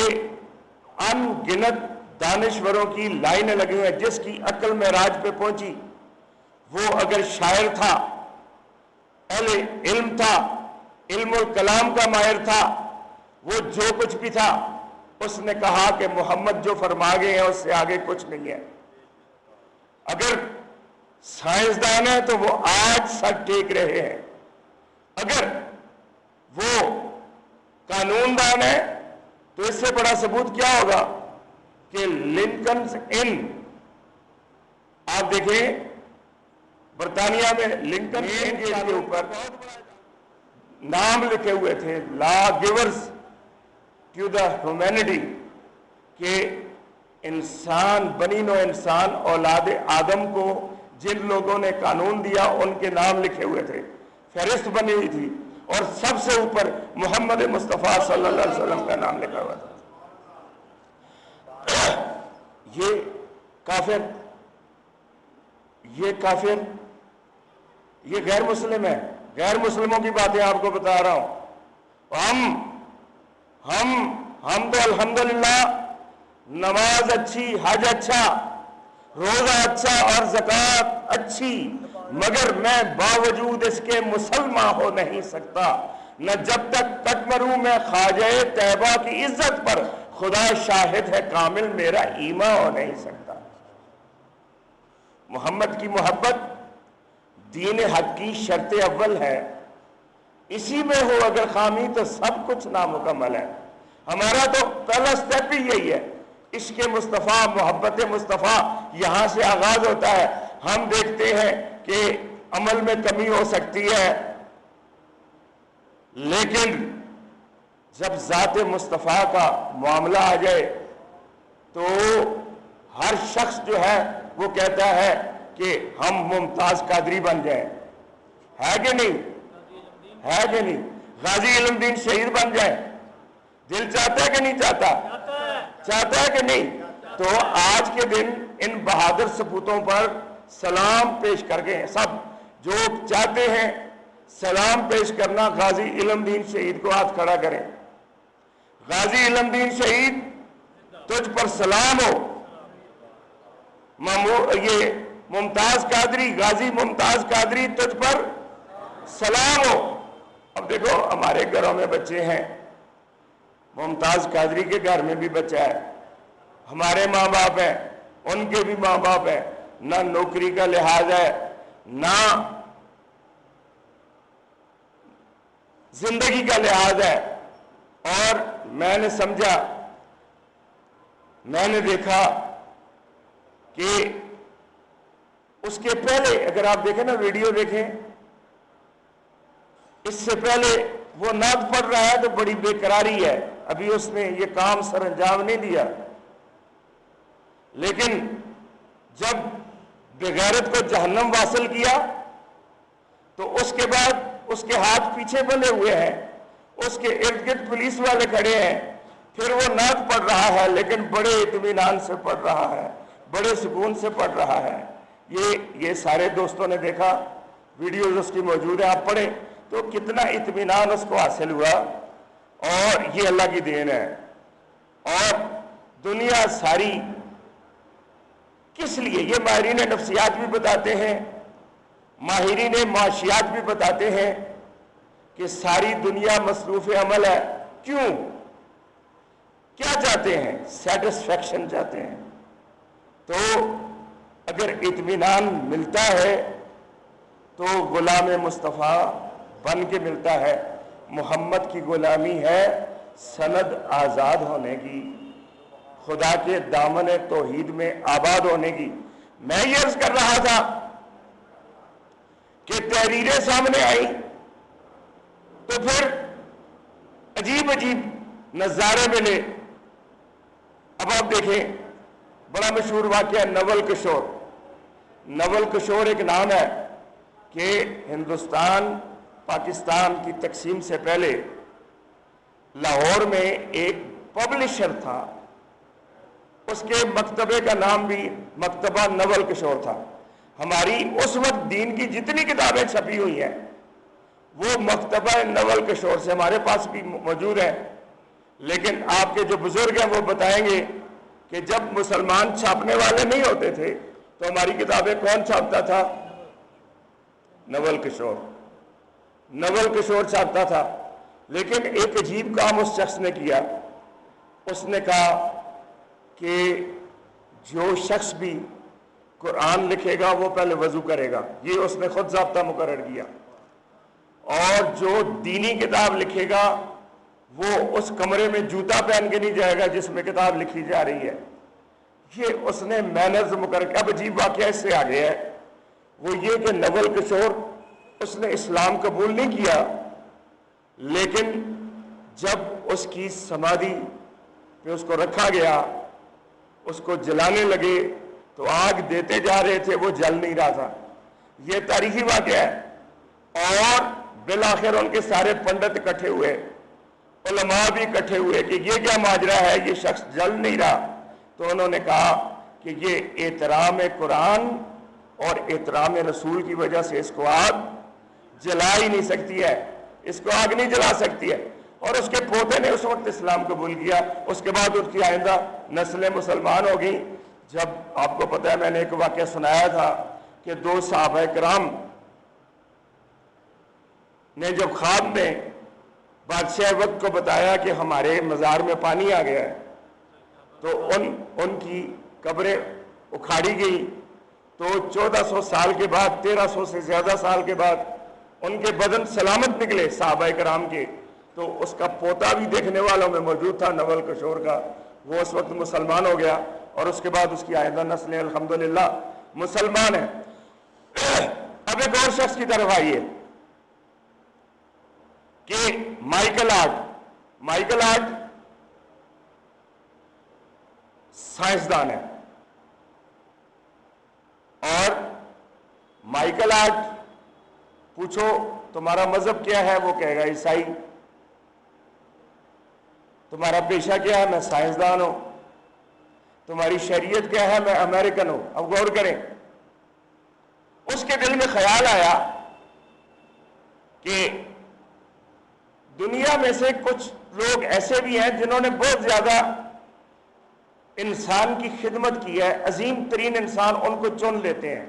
ان گنت دانشوروں کی لائنیں لگی ہوئی ہیں، جس کی عقل معراج پہ پہنچی، وہ اگر شاعر تھا، اہل علم تھا، علم الکلام کا ماہر تھا، وہ جو کچھ بھی تھا، اس نے کہا کہ محمد جو فرما گئے ہیں اس سے آگے کچھ نہیں ہے۔ اگر سائنسدان ہے تو وہ آج سر ٹیک رہے ہیں، اگر وہ قانون دان ہے تو اس سے بڑا ثبوت کیا ہوگا کہ لنکنز ان، آپ دیکھیں برطانیہ میں لنکن ان کے اوپر نام لکھے ہوئے تھے، لا گیورز ٹو دا ہیومینٹی، کہ انسان، بنی نو انسان، اولاد آدم کو جن لوگوں نے قانون دیا ان کے نام لکھے ہوئے تھے، فہرست بنی ہوئی تھی، اور سب سے اوپر محمد مصطفیٰ صلی اللہ علیہ وسلم کا نام لکھا ہوا تھا۔ یہ کافر، یہ غیر مسلم ہے، غیر مسلموں کی باتیں آپ کو بتا رہا ہوں۔ ہم تو الحمدللہ نماز اچھی، حج اچھا، روزہ اچھا اور زکوٰۃ اچھی، مگر میں باوجود اس کے مسلمان ہو نہیں سکتا، نہ جب تک تکمروں میں خواجہ طیبہ کی عزت پر خدا شاہد ہے کامل میرا ایمان ہو نہیں سکتا۔ محمد کی محبت دین حق کی شرط اول ہے، اسی میں ہو اگر خامی تو سب کچھ نامکمل ہے۔ ہمارا تو پہلا سٹیپ ہی یہی ہے، عشق مصطفیٰ، محبت مصطفیٰ، یہاں سے آغاز ہوتا ہے۔ ہم دیکھتے ہیں کہ عمل میں کمی ہو سکتی ہے، لیکن جب ذات مصطفیٰ کا معاملہ آ جائے تو ہر شخص جو ہے وہ کہتا ہے کہ ہم ممتاز قادری بن جائیں، ہے کہ نہیں؟ ہے کہ نہیں؟ غازی علم دین شہید بن جائیں، دل چاہتا ہے کہ نہیں چاہتا؟ چاہتا ہے کہ نہیں؟ تو آج کے دن ان بہادر سپوتوں پر سلام پیش کر گئے ہیں، سب جو چاہتے ہیں سلام پیش کرنا غازی علم دین شہید کو ہاتھ کھڑا کریں۔ غازی علم دین شہید تجھ پر سلام ہو، یہ ممتاز قادری، غازی ممتاز قادری تجھ پر سلام ہو۔ اب دیکھو ہمارے گھروں میں بچے ہیں، ممتاز قادری کے گھر میں بھی بچہ ہے، ہمارے ماں باپ ہیں، ان کے بھی ماں باپ ہیں، نہ نوکری کا لحاظ ہے نہ زندگی کا لحاظ ہے۔ اور میں نے سمجھا، میں نے دیکھا کہ اس کے پہلے اگر آپ دیکھیں نا، ویڈیو دیکھیں، اس سے پہلے وہ نعت پڑھ رہا ہے تو بڑی بے قراری ہے، ابھی اس نے یہ کام سر انجام نہیں دیا، لیکن جب بغیرت کو جہنم واصل کیا تو اس کے بعد اس کے ہاتھ پیچھے بندھے ہوئے ہیں، اس کے ارد گرد پولیس والے کھڑے ہیں، پھر وہ نعت پڑھ رہا ہے لیکن بڑے اطمینان سے پڑھ رہا ہے، بڑے سکون سے پڑھ رہا ہے۔ یہ سارے دوستوں نے دیکھا، ویڈیوز اس کی موجود ہے، آپ پڑھیں تو کتنا اطمینان اس کو حاصل ہوا، اور یہ اللہ کی دین ہے۔ اور دنیا ساری کس لیے، یہ ماہرین نفسیات بھی بتاتے ہیں، ماہرین معاشیات بھی بتاتے ہیں کہ ساری دنیا مصروف عمل ہے۔ کیوں؟ کیا چاہتے ہیں؟ سیٹسفیکشن چاہتے ہیں۔ تو اگر اطمینان ملتا ہے تو غلام مصطفیٰ بن کے ملتا ہے۔ محمد کی غلامی ہے سند آزاد ہونے کی، خدا کے دامن توحید میں آباد ہونے کی۔ میں یہ عرض کر رہا تھا کہ تحریریں سامنے آئی تو پھر عجیب عجیب نظارے ملے۔ اب آپ دیکھیں، بڑا مشہور واقعہ نول کشور۔ نول کشور ایک نام ہے کہ ہندوستان پاکستان کی تقسیم سے پہلے لاہور میں ایک پبلشر تھا، اس کے مکتبے کا نام بھی مکتبہ نول کشور تھا۔ ہماری اس وقت دین کی جتنی کتابیں چھپی ہوئی ہیں وہ مکتبہ نول کشور سے ہمارے پاس بھی موجود ہے، لیکن آپ کے جو بزرگ ہیں وہ بتائیں گے کہ جب مسلمان چھاپنے والے نہیں ہوتے تھے تو ہماری کتابیں کون چھاپتا تھا؟ نول کشور۔ نول کشور چھاپتا تھا۔ لیکن ایک عجیب کام اس شخص نے کیا، اس نے کہا کہ جو شخص بھی قرآن لکھے گا وہ پہلے وضو کرے گا، یہ اس نے خود ضابطہ مقرر کیا، اور جو دینی کتاب لکھے گا وہ اس کمرے میں جوتا پہن کے نہیں جائے گا جس میں کتاب لکھی جا رہی ہے۔ یہ اس نے مینرز مقرر کیا۔ اب عجیب واقعہ اس سے آگے ہے، وہ یہ کہ نول کشور اس نے اسلام قبول نہیں کیا، لیکن جب اس کی سمادھی پہ اس کو رکھا گیا، اس کو جلانے لگے تو آگ دیتے جا رہے تھے، وہ جل نہیں رہا تھا۔ یہ تاریخی واقعہ ہے۔ اور بالآخر ان کے سارے پنڈت اکٹھے ہوئے، علماء بھی اکٹھے ہوئے کہ یہ کیا ماجرا ہے، یہ شخص جل نہیں رہا۔ تو انہوں نے کہا کہ یہ احترام قرآن اور احترام رسول کی وجہ سے اس کو آگ جلا ہی نہیں سکتی ہے، اس کو آگ نہیں جلا سکتی ہے۔ اور اس کے پوتے نے اس وقت اسلام قبول کیا، اس کے بعد اس کی آئندہ نسلیں مسلمان ہو گئیں۔ جب آپ کو پتہ ہے، میں نے ایک واقعہ سنایا تھا کہ دو صحابہ کرام نے جب خواب میں بادشاہ وقت کو بتایا کہ ہمارے مزار میں پانی آ گیا ہے، تو ان کی قبریں اکھاڑی گئی، تو 1400 سال کے بعد، 1300 سے زیادہ سال کے بعد ان کے بدن سلامت نکلے صحابہ کرام کے۔ تو اس کا پوتا بھی دیکھنے والوں میں موجود تھا، نول کشور کا، وہ اس وقت مسلمان ہو گیا، اور اس کے بعد اس کی آئندہ نسلیں الحمدللہ مسلمان ہیں۔ اب ایک اور شخص کی طرف آئیے کہ مائیکل آرٹ سائنسدان ہے، اور مائیکل آرٹ پوچھو تمہارا مذہب کیا ہے، وہ کہے گا عیسائی۔ تمہارا پیشہ کیا ہے؟ میں سائنسدان ہوں۔ تمہاری شریعت کیا ہے؟ میں امریکن ہوں۔ اب غور کریں، اس کے دل میں خیال آیا کہ دنیا میں سے کچھ لوگ ایسے بھی ہیں جنہوں نے بہت زیادہ انسان کی خدمت کی ہے، عظیم ترین انسان، ان کو چن لیتے ہیں۔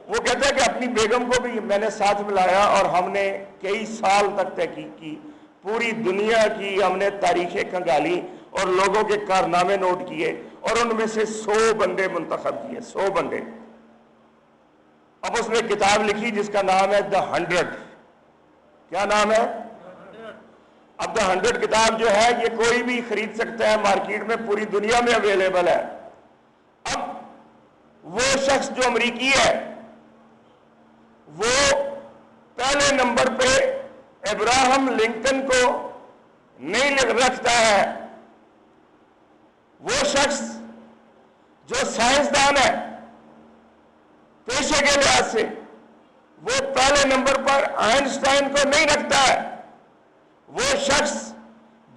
وہ کہتا ہے کہ اپنی بیگم کو بھی میں نے ساتھ ملایا اور ہم نے کئی سال تک تحقیق کی، پوری دنیا کی ہم نے تاریخیں کھنگالی اور لوگوں کے کارنامے نوٹ کیے اور ان میں سے 100 بندے منتخب کیے، 100 بندے۔ اب اس نے کتاب لکھی جس کا نام ہے The 100۔ کیا نام ہے؟ اب The 100 کتاب جو ہے یہ کوئی بھی خرید سکتا ہے، مارکیٹ میں پوری دنیا میں اویلیبل ہے۔ اب وہ شخص جو امریکی ہے وہ پہلے نمبر پہ ابراہم لنکن کو نہیں رکھتا ہے۔ وہ شخص جو سائنسدان ہے پیشے کے لحاظ سے وہ پہلے نمبر پر آئنسٹائن کو نہیں رکھتا ہے۔ وہ شخص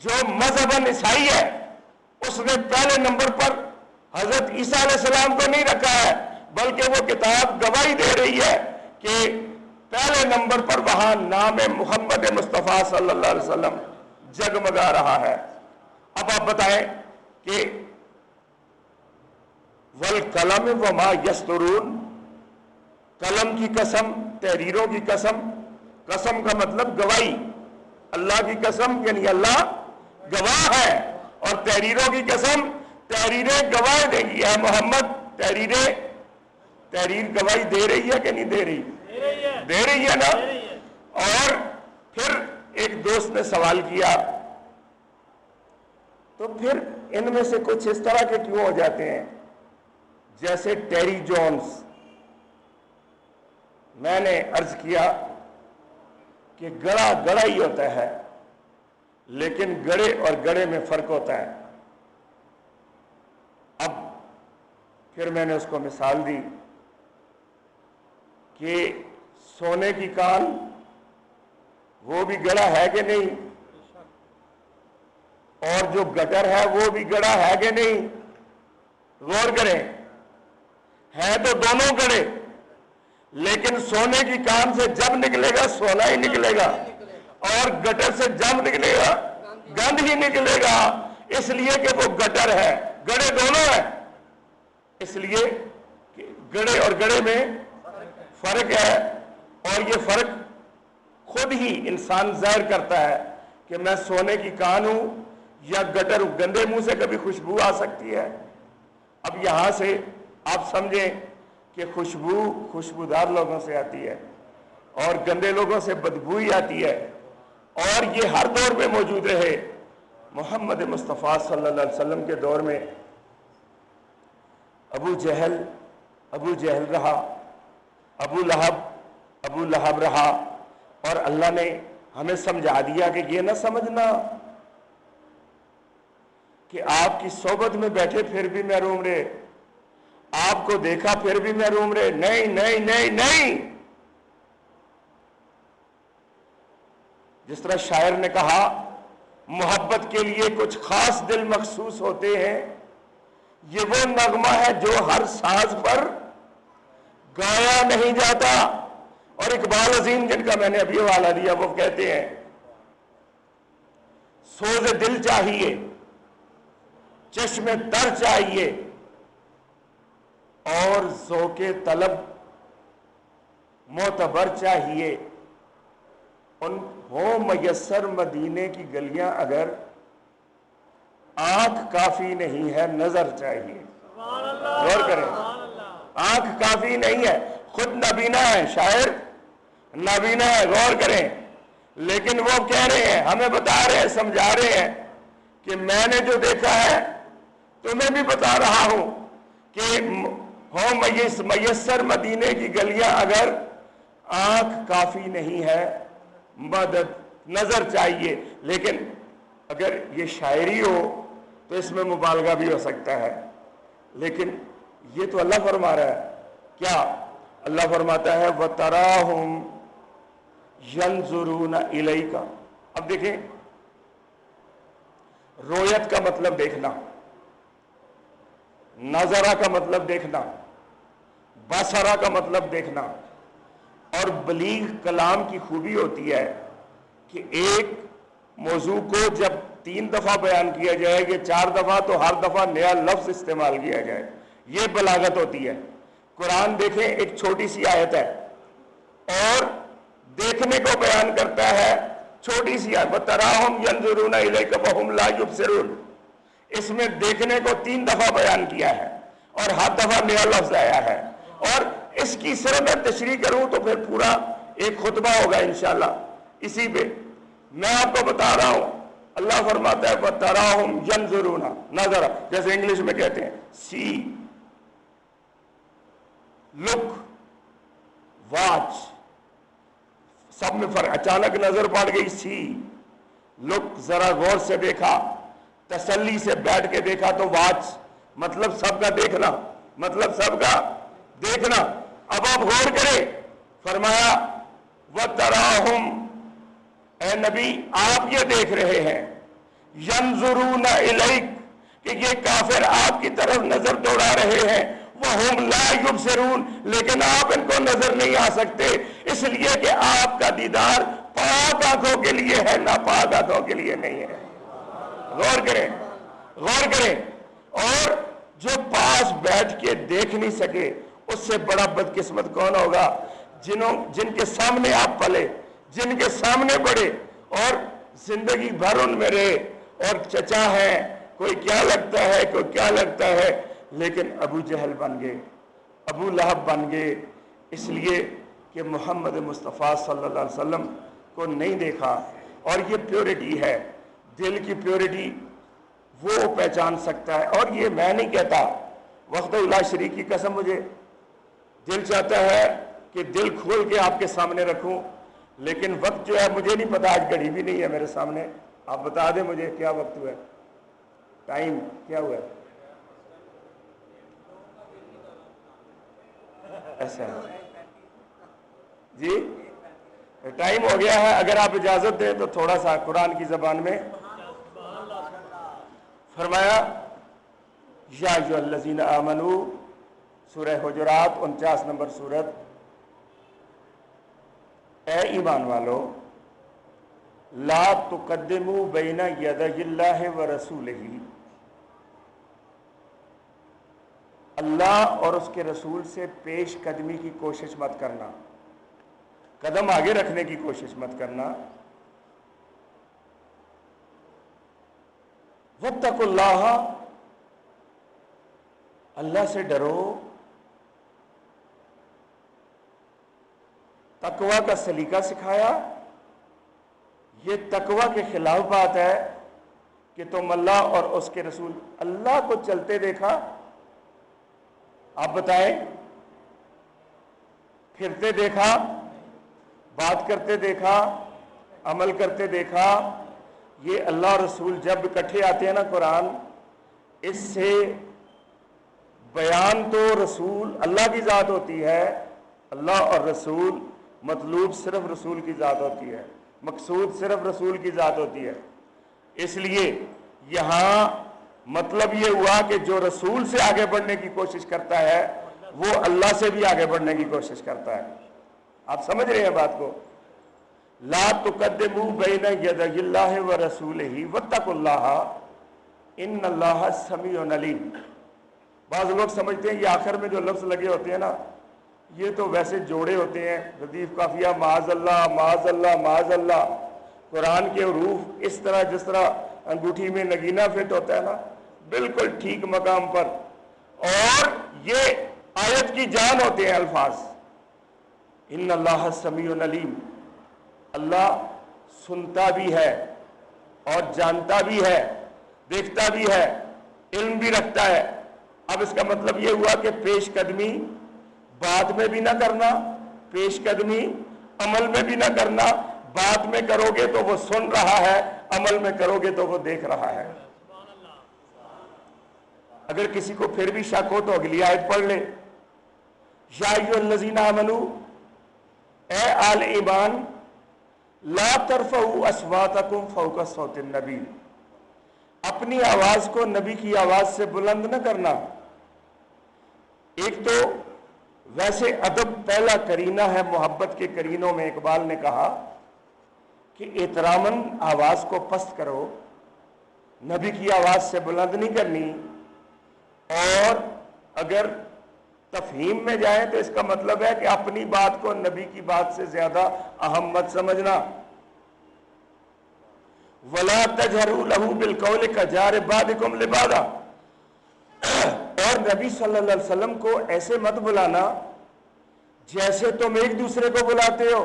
جو مذہباً عیسائی ہے اس نے پہلے نمبر پر حضرت عیسیٰ علیہ السلام کو نہیں رکھا ہے، بلکہ وہ کتاب گواہی دے رہی ہے کہ پہلے نمبر پر وہاں نام محمد مصطفیٰ صلی اللہ علیہ وسلم جگمگا رہا ہے۔ اب آپ بتائیں کہ وَالْقَلَمِ وَمَا يَسْطُرُونَ، قلم کی قسم، تحریروں کی قسم، قسم کا مطلب گواہی، اللہ کی قسم یعنی اللہ گواہ ہے، اور تحریروں کی قسم، تحریریں گواہ دیں گی۔ ہے محمد تحریر گواہی دے رہی ہے کہ نہیں دے رہی؟ دے رہی ہے نا۔ اور پھر ایک دوست نے سوال کیا تو پھر ان میں سے کچھ اس طرح کے کیوں ہو جاتے ہیں جیسے ٹیری جونز؟ میں نے عرض کیا کہ گڑا گڑا ہی ہوتا ہے، لیکن گڑے اور گڑے میں فرق ہوتا ہے۔ اب پھر میں نے اس کو مثال دی کہ سونے کی کان وہ بھی گڑا ہے کہ نہیں، اور جو گٹر ہے وہ بھی گڑا ہے کہ نہیں؟ غور کریں، ہے تو دونوں گڑے، لیکن سونے کی کان سے جب نکلے گا سونا ہی نکلے گا، اور گٹر سے جب نکلے گا گند ہی نکلے گا، اس لیے کہ وہ گٹر ہے، گڑے دونوں ہیں۔ اس لیے کہ گڑے اور گڑے میں فرق ہے، اور یہ فرق خود ہی انسان ظاہر کرتا ہے کہ میں سونے کی کان ہوں یا گٹر ہوں۔ گندے منہ سے کبھی خوشبو آ سکتی ہے؟ اب یہاں سے آپ سمجھیں کہ خوشبو خوشبودار لوگوں سے آتی ہے اور گندے لوگوں سے بدبو ہی آتی ہے، اور یہ ہر دور میں موجود رہے۔ محمد مصطفیٰ صلی اللہ علیہ وسلم کے دور میں ابو جہل رہا، ابو لہب رہا، اور اللہ نے ہمیں سمجھا دیا کہ یہ نہ سمجھنا کہ آپ کی صحبت میں بیٹھے پھر بھی محروم رہے، آپ کو دیکھا پھر بھی محروم رہے۔ نہیں نہیں نہیں نہیں، جس طرح شاعر نے کہا محبت کے لیے کچھ خاص دل مخصوص ہوتے ہیں، یہ وہ نغمہ ہے جو ہر ساز پر گایا نہیں جاتا۔ اور اقبال عظیم جن کا میں نے ابھی حوالہ دیا وہ کہتے ہیں سوز دل چاہیے، چشم تر چاہیے، اور ذوق طلب معتبر چاہیے۔ ان ہو میسر مدینے کی گلیاں اگر آنکھ کافی نہیں ہے نظر چاہیے۔ غور کریں، آنکھ کافی نہیں ہے، خود نابینا ہے، شاعر نابینا ہے، غور کریں، لیکن وہ کہہ رہے ہیں، ہمیں بتا رہے ہیں، سمجھا رہے ہیں کہ میں نے جو دیکھا ہے تمہیں بھی بتا رہا ہوں کہ ہو میسر مدینے کی گلیاں اگر آنکھ کافی نہیں ہے مدد نظر چاہیے۔ لیکن اگر یہ شاعری ہو تو اس میں مبالغہ بھی ہو سکتا ہے، لیکن یہ تو اللہ فرما رہا ہے۔ کیا اللہ فرماتا ہے وَتَرَاهُمْ يَنْظُرُونَ إِلَيْكَ۔ اب دیکھیں، رویت کا مطلب دیکھنا، نظرہ کا مطلب دیکھنا، بصرہ کا مطلب دیکھنا، اور بلیغ کلام کی خوبی ہوتی ہے کہ ایک موضوع کو جب 3 دفعہ بیان کیا جائے گا 4 دفعہ تو ہر دفعہ نیا لفظ استعمال کیا جائے، یہ بلاغت ہوتی ہے۔ قرآن دیکھیں ایک چھوٹی سی آیت ہے اور دیکھنے کو بیان کرتا ہے، چھوٹی سی آیت وَتَرَاهُمْ يَنْظُرُونَ إِلَيْكَ وَهُمْ لَا يُبْصِرُونَ، اس میں دیکھنے کو 3 دفعہ بیان کیا ہے اور ہر دفعہ نیا لفظ آیا ہے، اور اس کی صرف میں تشریح کروں تو پھر پورا ایک خطبہ ہوگا انشاءاللہ اسی پہ۔ میں آپ کو بتا رہا ہوں، اللہ فرماتا ہے وَتَرَاهُمْ يَنْظُرُونَ، نظر، جیسے انگلش میں کہتے ہیں سی، لک، واچ، سب میں فرق۔ اچانک نظر پڑ گئی سی، لک ذرا غور سے دیکھا، تسلی سے بیٹھ کے دیکھا تو واچ، مطلب سب کا دیکھنا، مطلب سب کا دیکھنا۔ اب آپ غور کریں، فرمایا وَتَرَاهُمْ، اے نبی آپ یہ دیکھ رہے ہیں، يَنْظُرُونَ إِلَيْكَ، کہ یہ کافر آپ کی طرف نظر دوڑا رہے ہیں، وَهُمْ لَا يُبْصِرُونَ، لیکن آپ ان کو نظر نہیں آ سکتے، اس لیے کہ آپ کا دیدار پاک آنکھوں کے لیے ہے، ناپاک آنکھوں کے لیے نہیں ہے۔ غور کریں، غور کریں۔ اور جو پاس بیٹھ کے دیکھ نہیں سکے اس سے بڑا بدقسمت کون ہوگا؟ جن کے سامنے آپ پلے، جن کے سامنے پڑے اور زندگی بھر ان میں رہے، اور چچا ہے، کوئی کیا لگتا ہے، کوئی کیا لگتا ہے، لیکن ابو جہل بن گئے، ابو لہب بن گئے، اس لیے کہ محمد مصطفیٰ صلی اللہ علیہ وسلم کو نہیں دیکھا۔ اور یہ پیورٹی ہے، دل کی پیورٹی، وہ پہچان سکتا ہے۔ اور یہ میں نہیں کہتا، وحدہ لا شریک کی قسم، مجھے دل چاہتا ہے کہ دل کھول کے آپ کے سامنے رکھوں، لیکن وقت جو ہے مجھے نہیں پتا، آج گھڑی بھی نہیں ہے میرے سامنے، آپ بتا دیں مجھے کیا وقت ہوا ہے، ٹائم کیا ہوا ہے؟ ایسا ہے جی، ٹائم ہو گیا ہے۔ اگر آپ اجازت دیں تو تھوڑا سا قرآن کی زبان میں فرمایا یا ایھا الذین آمنوا، سورہ حجرات 49 نمبر سورت، اے ایمان والو، لا تقدموا بین یدی اللہ ورسولہ، اللہ اور اس کے رسول سے پیش قدمی کی کوشش مت کرنا، قدم آگے رکھنے کی کوشش مت کرنا۔ واتقوا اللہ، اللہ سے ڈرو۔ تقوی کا سلیقہ سکھایا، یہ تقوی کے خلاف بات ہے کہ تم اللہ اور اس کے رسول، اللہ کو چلتے دیکھا، آپ بتائیں، پھرتے دیکھا، بات کرتے دیکھا، عمل کرتے دیکھا۔ یہ اللہ رسول جب اکٹھے آتے ہیں نا قرآن، اس سے بیان تو رسول اللہ کی ذات ہوتی ہے، اللہ اور رسول، مطلوب صرف رسول کی ذات ہوتی ہے، مقصود صرف رسول کی ذات ہوتی ہے۔ اس لیے یہاں مطلب یہ ہوا کہ جو رسول سے آگے بڑھنے کی کوشش کرتا ہے وہ اللہ سے بھی آگے بڑھنے کی کوشش کرتا ہے۔ آپ سمجھ رہے ہیں بات کو؟ لا تقدموا بین یدی اللہ ورسولہ واتقوا اللہ ان اللہ سمیع علیم۔ بعض لوگ سمجھتے ہیں یہ آخر میں جو لفظ لگے ہوتے ہیں نا، یہ تو ویسے جوڑے ہوتے ہیں، ردیف قافیہ، معاذ اللہ معاذ اللہ معاذ اللہ۔ قرآن کے حروف اس طرح جس طرح انگوٹھی میں نگینہ فٹ ہوتا ہے نا، بالکل ٹھیک مقام پر، اور یہ آیت کی جان ہوتے ہیں الفاظ۔ ان اللہ سمیع علیم، اللہ سنتا بھی ہے اور جانتا بھی ہے، دیکھتا بھی ہے، علم بھی رکھتا ہے۔ اب اس کا مطلب یہ ہوا کہ پیش قدمی بات میں بھی نہ کرنا، پیش قدمی عمل میں بھی نہ کرنا۔ بات میں کرو گے تو وہ سن رہا ہے، عمل میں کرو گے تو وہ دیکھ رہا ہے۔ اگر کسی کو پھر بھی شک ہو تو اگلی آیت پڑھ لے، یا ایھا الذین آمنوا، اے آل ایمان، لا ترفعوا اصواتکم فوق صوت النبی، اپنی آواز کو نبی کی آواز سے بلند نہ کرنا۔ ایک تو ویسے ادب پہلا کرینہ ہے محبت کے کرینوں میں، اقبال نے کہا کہ احتراماً آواز کو پست کرو، نبی کی آواز سے بلند نہیں کرنی، اور اگر تفہیم میں جائیں تو اس کا مطلب ہے کہ اپنی بات کو نبی کی بات سے زیادہ اہم مت سمجھنا۔ وَلَا تَجْهَرُوا لَهُ بِالْقَوْلِ كَجَهْرِ بَعْضِكُمْ لِبَعْضٍ، اور نبی صلی اللہ علیہ وسلم کو ایسے مت بلانا جیسے تم ایک دوسرے کو بلاتے ہو۔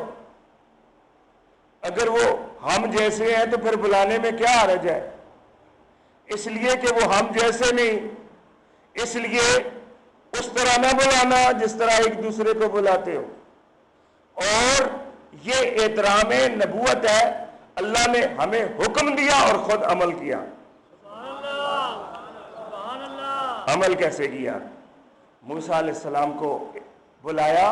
اگر وہ ہم جیسے ہیں تو پھر بلانے میں کیا حرج ہے؟ اس لیے کہ وہ ہم جیسے نہیں، اس لیے اس طرح نہ بلانا جس طرح ایک دوسرے کو بلاتے ہو۔ اور یہ احترام نبوت ہے، اللہ نے ہمیں حکم دیا اور خود عمل کیا۔ سبحان اللہ، سبحان اللہ۔ عمل کیسے کیا؟ موسیٰ علیہ السلام کو بلایا،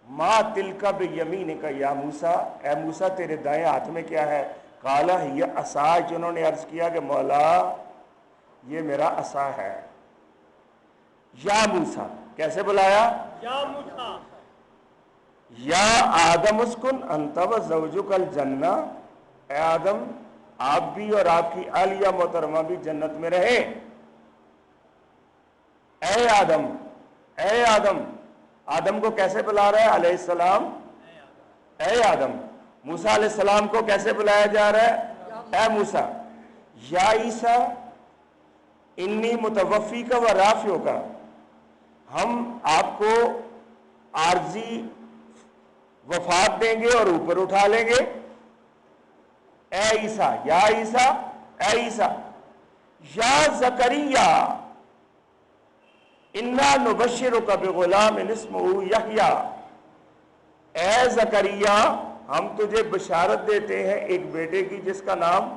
ما تلک بیمینک یا موسیٰ، اے موسیٰ تیرے دائیں ہاتھ میں کیا ہے؟ قال ہی عصا، جنہوں نے عرض کیا کہ مولا یہ میرا عصا ہے۔ یا موسیٰ، کیسے بلایا؟ یا موسیٰ، یا آدم اسکن انت و زوجک الجنہ، اے آدم آپ بھی اور آپ کی اہلیہ محترمہ بھی جنت میں رہے۔ اے آدم، اے آدم، آدم کو کیسے بلا رہا ہے علیہ السلام؟ اے آدم۔ موسیٰ علیہ السلام کو کیسے بلایا جا رہا ہے؟ اے موسیٰ۔ یا عیسیٰ انی متوفی کا و رافیوں کا، ہم آپ کو عارضی وفات دیں گے اور اوپر اٹھا لیں گے۔ اے عیسیٰ، یا عیسیٰ، اے عیسیٰ۔ یا زکریا انا نبشرک بغلام اسمہ یحییٰ، اے زکریا ہم تجھے بشارت دیتے ہیں ایک بیٹے کی جس کا نام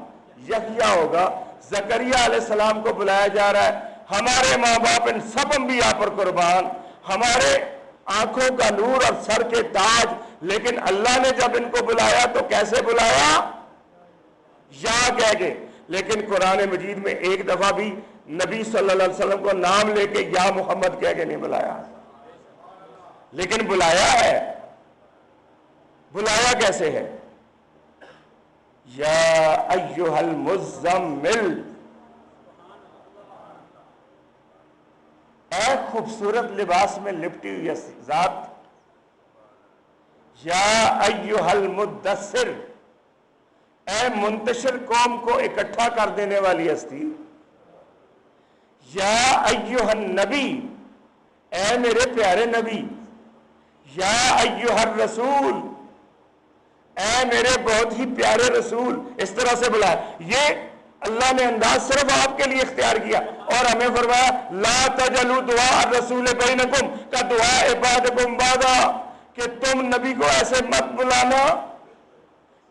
یحییٰ ہوگا۔ زکریا علیہ السلام کو بلایا جا رہا ہے۔ ہمارے ماں باپ ان سب انبیاء پر قربان، ہمارے آنکھوں کا نور اور سر کے تاج، لیکن اللہ نے جب ان کو بلایا تو کیسے بلایا؟ یا کہہ کے۔ لیکن قرآن مجید میں ایک دفعہ بھی نبی صلی اللہ علیہ وسلم کو نام لے کے یا محمد کہہ کے نہیں بلایا، لیکن بلایا ہے۔ بلایا کیسے ہے؟ یا ایہا المزمل، اے خوبصورت لباس میں لپٹی ہوئی ذات۔ یا ایہا المدثر، اے منتشر قوم کو اکٹھا کر دینے والی ہستی۔ یا ایہا النبی، اے میرے پیارے نبی۔ یا ایہا الرسول، اے میرے بہت ہی پیارے رسول۔ اس طرح سے بلایا۔ یہ اللہ نے انداز صرف آپ کے لیے اختیار کیا، اور ہمیں فرمایا لا تجلوا دعاء الرسول بینکم کدعاء بعضکم بعضا، کہ تم نبی کو ایسے مت بلانا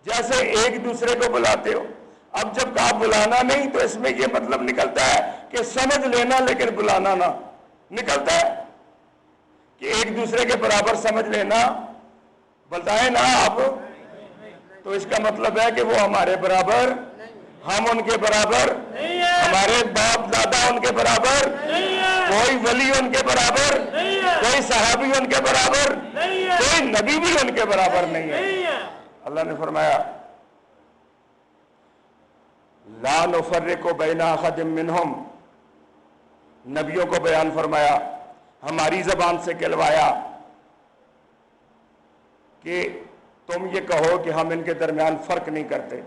جیسے ایک دوسرے کو بلاتے ہو۔ اب جب کہا بلانا نہیں تو اس میں یہ مطلب نکلتا ہے کہ سمجھ لینا لیکن بلانا نہ، نکلتا ہے کہ ایک دوسرے کے برابر سمجھ لینا، بتائیں نا آپ، تو اس کا مطلب ہے کہ وہ ہمارے برابر، ہم ان کے برابر، ہمارے باپ دادا ان کے برابر، کوئی ولی ان کے برابر، کوئی صحابی ان کے برابر، کوئی نبی بھی ان کے برابر نہیں ہے۔ اللہ نے فرمایا لا نفرق بین احد منہم، نبیوں کو بیان فرمایا، ہماری زبان سے کہلوایا کہ تم یہ کہو کہ ہم ان کے درمیان فرق نہیں کرتے۔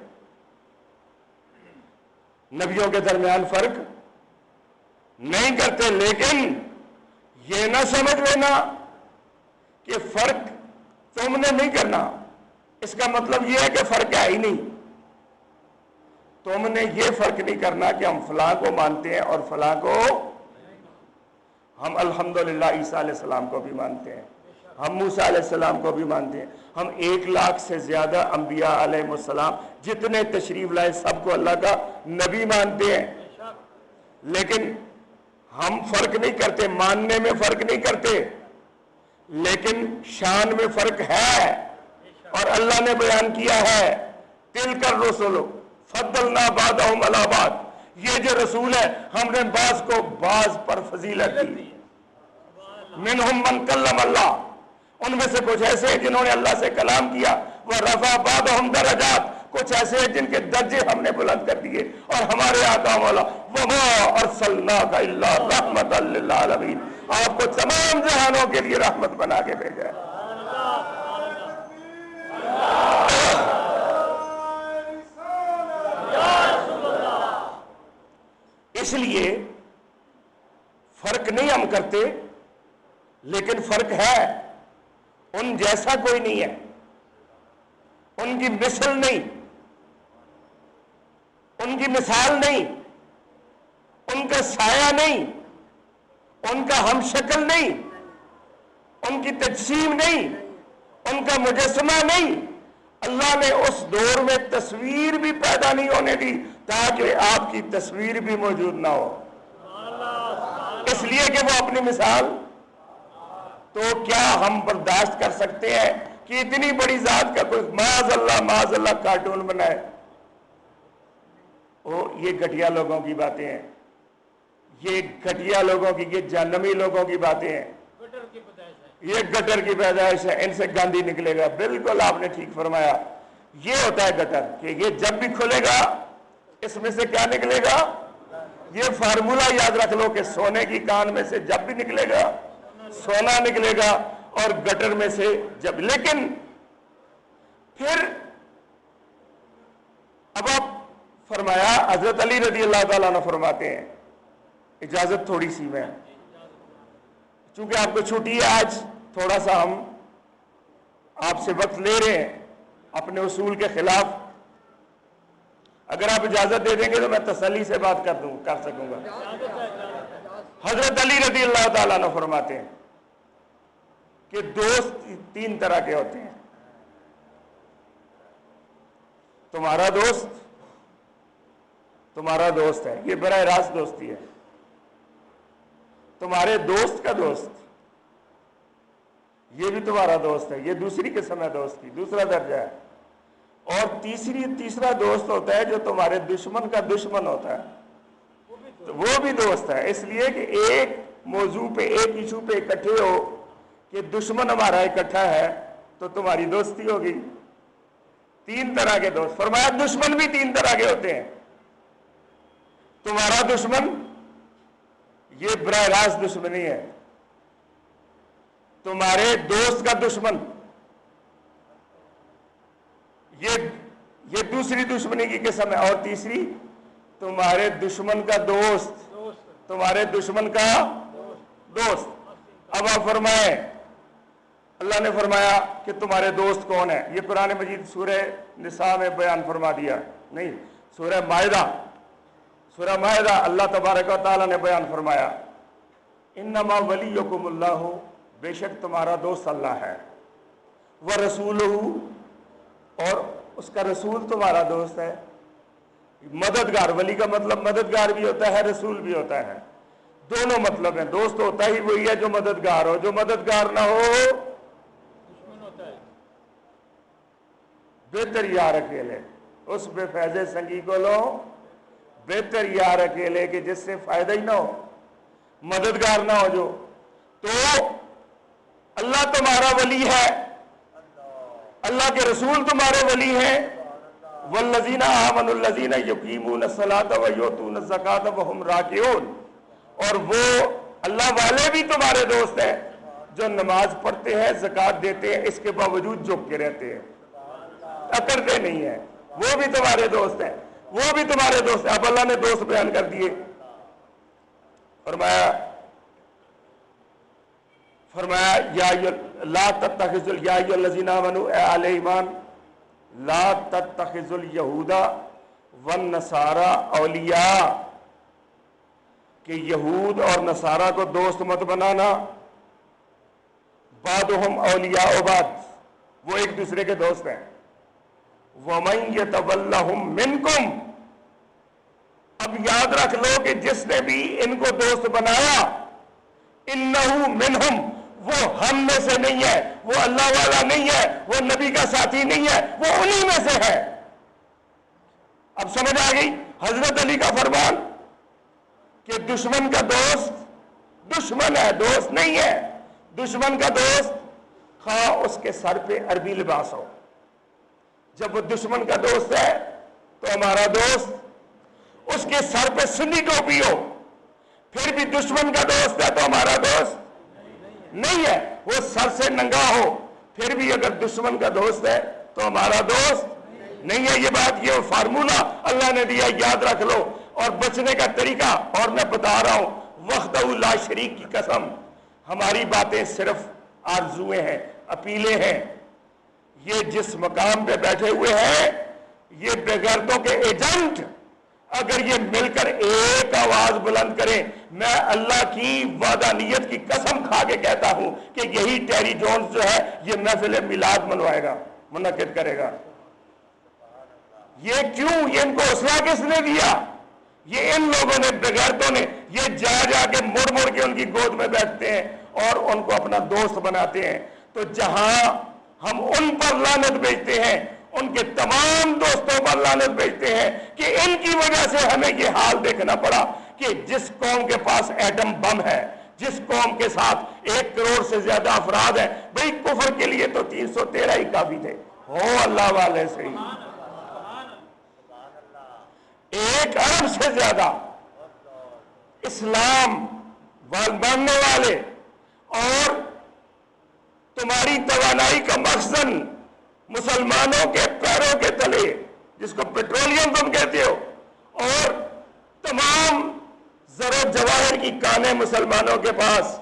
نبیوں کے درمیان فرق نہیں کرتے، لیکن یہ نہ سمجھ لینا کہ فرق تم نے نہیں کرنا، اس کا مطلب یہ ہے کہ فرق ہے ہی نہیں۔ تم نے یہ فرق نہیں کرنا کہ ہم فلاں کو مانتے ہیں اور فلاں کو، ہم الحمدللہ عیسیٰ علیہ السلام کو بھی مانتے ہیں، ہم موسیٰ علیہ السلام کو بھی مانتے ہیں، ہم 1,00,000 سے زیادہ انبیاء علیہ السلام جتنے تشریف لائے سب کو اللہ کا نبی مانتے ہیں، لیکن ہم فرق نہیں کرتے، ماننے میں فرق نہیں کرتے، لیکن شان میں فرق ہے۔ اور اللہ نے بیان کیا ہے تلک الرسل فضلنا بعضهم علی بعض، یہ جو رسول ہے ہم نے بعض کو بعض پر فضیلت دی۔ منہم من کلم اللہ، ان میں سے کچھ ایسے ہیں جنہوں نے اللہ سے کلام کیا، وَرَفَعَ بَعْضَهُمْ دَرَجَاتٍ، کچھ ایسے ہیں جن کے درجے ہم نے بلند کر دیے. اور ہمارے آقا مولا وَمَا أَرْسَلْنَاكَ إِلَّا رَحْمَةً لِّلْعَالَمِينَ، آپ کو تمام جہانوں کے لیے رحمت بنا کے بھیجا ہے. اس لیے فرق نہیں ہم کرتے، لیکن فرق ہے. ان جیسا کوئی نہیں ہے، ان کی مثل نہیں، ان کی مثال نہیں، ان کا سایہ نہیں، ان کا ہم شکل نہیں، ان کی تجسیم نہیں، ان کا مجسمہ نہیں. اللہ نے اس دور میں تصویر بھی پیدا نہیں ہونے دی تاکہ آپ کی تصویر بھی موجود نہ ہو، اس لیے کہ وہ اپنی مثال. تو کیا ہم برداشت کر سکتے ہیں کہ اتنی بڑی ذات کا کوئی معاذ اللہ کارٹون بنائے؟ یہ گھٹیا لوگوں کی باتیں ہیں، یہ گھٹیا لوگوں کی، یہ جہنمی لوگوں کی باتیں ہیں، یہ گٹر کی پیدائش ہے، ان سے گاندھی نکلے گا. بالکل آپ نے ٹھیک فرمایا. یہ ہوتا ہے گٹر کہ یہ جب بھی کھلے گا اس میں سے کیا نکلے گا؟ یہ فارمولہ یاد رکھ لو کہ سونے کی کان میں سے جب بھی نکلے گا سونا نکلے گا، اور گٹر میں سے جب. لیکن پھر اب آپ فرمایا، حضرت علی رضی اللہ تعالیٰ عنہ فرماتے ہیں، اجازت تھوڑی سی میں، چونکہ آپ کو چھٹی ہے آج، تھوڑا سا ہم آپ سے وقت لے رہے ہیں اپنے اصول کے خلاف. اگر آپ اجازت دے دیں گے تو میں تسلی سے بات کر سکوں گا. حضرت علی رضی اللہ تعالیٰ عنہ فرماتے ہیں کہ دوست 3 طرح کے ہوتے ہیں. تمہارا دوست ہے، یہ براہ راست دوستی ہے. تمہارے دوست کا دوست، یہ بھی تمہارا دوست ہے، یہ دوسری قسم ہے دوست کی، دوسرا درجہ ہے. اور تیسرا دوست ہوتا ہے جو تمہارے دشمن کا دشمن ہوتا ہے، تو وہ بھی دوست ہے. اس لیے کہ ایک موضوع پہ، ایک ایشو پہ اکٹھے ہو کہ دشمن ہمارا اکٹھا ہے تو تمہاری دوستی ہوگی. 3 طرح کے دوست فرمایا. دشمن بھی 3 طرح کے ہوتے ہیں. تمہارا دشمن یہ براہ راست دشمنی ہے. تمہارے دوست کا دشمن یہ دوسری دشمنی کی قسم ہے. اور تیسری تمہارے دشمن کا دوست، تمہارے دشمن کا دوست. اب آپ فرمائیں، اللہ نے فرمایا کہ تمہارے دوست کون ہیں. یہ قرآن مجید سورہ نساء میں بیان فرما دیا، نہیں سورہ مائدہ اللہ تبارک و تعالیٰ نے بیان فرمایا، انما ولیکم اللہ، بے شک تمہارا دوست اللہ ہے، ورسولہ، اور اس کا رسول تمہارا دوست ہے. مددگار، ولی کا مطلب مددگار بھی ہوتا ہے، رسول بھی ہوتا ہے، دونوں مطلب ہیں. دوست ہوتا ہی وہی ہے جو مددگار ہو، جو مددگار نہ ہو دشمن ہوتا ہے. بہتر یار اکیلے اس بے فیض سنگی کو لو، بہتر یار اکیلے کہ جس سے فائدہ ہی نہ ہو، مددگار نہ ہو جو. تو اللہ تمہارا ولی ہے، اللہ کے رسول تمہارے ولی ہیں. والذین آمنوا الذین یقیمون الصلاۃ ویؤتون الزکاۃ وہم راکعون، اور وہ اللہ والے بھی تمہارے دوست ہیں جو نماز پڑھتے ہیں، زکوٰۃ دیتے ہیں، اس کے باوجود جھک کے رہتے ہیں، اکڑتے نہیں ہیں. وہ بھی تمہارے دوست ہیں، وہ بھی تمہارے دوست ہیں. اب اللہ نے دوست بیان کر دیے. فرمایا یا لا تتخذوا یا ایھا الذین آمنوا، اے اہل ایمان، لا تتخذوا الیہود والنصارى اولیاء، کہ یہود اور نصارہ کو دوست مت بنانا. بعضهم اولیاء بعض، وہ ایک دوسرے کے دوست ہیں. وَمَن يَتَوَلَّهُم مِّنكُمْ، اب یاد رکھ لو کہ جس نے بھی ان کو دوست بنایا، اِنَّهُ مِنْهُمْ، وہ ہم میں سے نہیں ہے، وہ اللہ والا نہیں ہے، وہ نبی کا ساتھی نہیں ہے، وہ انہی میں سے ہے. اب سمجھ آ گئی حضرت علی کا فرمان کہ دشمن کا دوست دشمن ہے، دوست نہیں ہے. دشمن کا دوست خواہ اس کے سر پہ عربی لباس ہو، جب وہ دشمن کا دوست ہے تو ہمارا دوست، اس کے سر پہ سنی ٹوپی ہو پھر بھی دشمن کا دوست ہے تو ہمارا دوست نہیں ہے، وہ سر سے ننگا ہو پھر بھی اگر دشمن کا دوست ہے تو ہمارا دوست نہیں ہے۔ یہ بات، یہ فارمولہ اللہ نے دیا، یاد رکھ لو۔ اور بچنے کا طریقہ اور میں بتا رہا ہوں، وحدہ لا شریک کی قسم، ہماری باتیں صرف آرزویں ہیں، اپیلیں ہیں۔ یہ جس مقام پہ بیٹھے ہوئے ہیں یہ بغیرتوں کے ایجنٹ اگر یہ مل کر ایک آواز بلند کریں، میں اللہ کی وعدانیت کی قسم کھا کے کہتا ہوں کہ یہی ٹیری جونز جو ہے یہ محفل میلاد منوائے گا، منعقد کرے گا۔ یہ کیوں؟ یہ ان کو حوصلہ کس نے دیا؟ یہ ان لوگوں نے، بغیرتوں نے، یہ جا جا کے مڑ مڑ کے ان کی گود میں بیٹھتے ہیں اور ان کو اپنا دوست بناتے ہیں۔ تو جہاں ہم ان پر لعنت بھیجتے ہیں، ان کے تمام دوستوں پر لعنت بھیجتے ہیں کہ ان کی وجہ سے ہمیں یہ حال دیکھنا پڑا کہ جس قوم کے پاس ایٹم بم ہے، جس قوم کے ساتھ 1 کروڑ سے زیادہ افراد ہیں، بھئی کفر کے لیے تو 313 ہی کافی تھے، ہو اللہ والے سے ہی 1 ارب سے زیادہ اسلام ماننے والے، اور تمہاری توانائی کا مخزن مسلمانوں کے پیروں کے تلے، جس کو پیٹرولیم تم کہتے ہو، اور تمام زر و جواہر کی کانیں مسلمانوں کے پاس،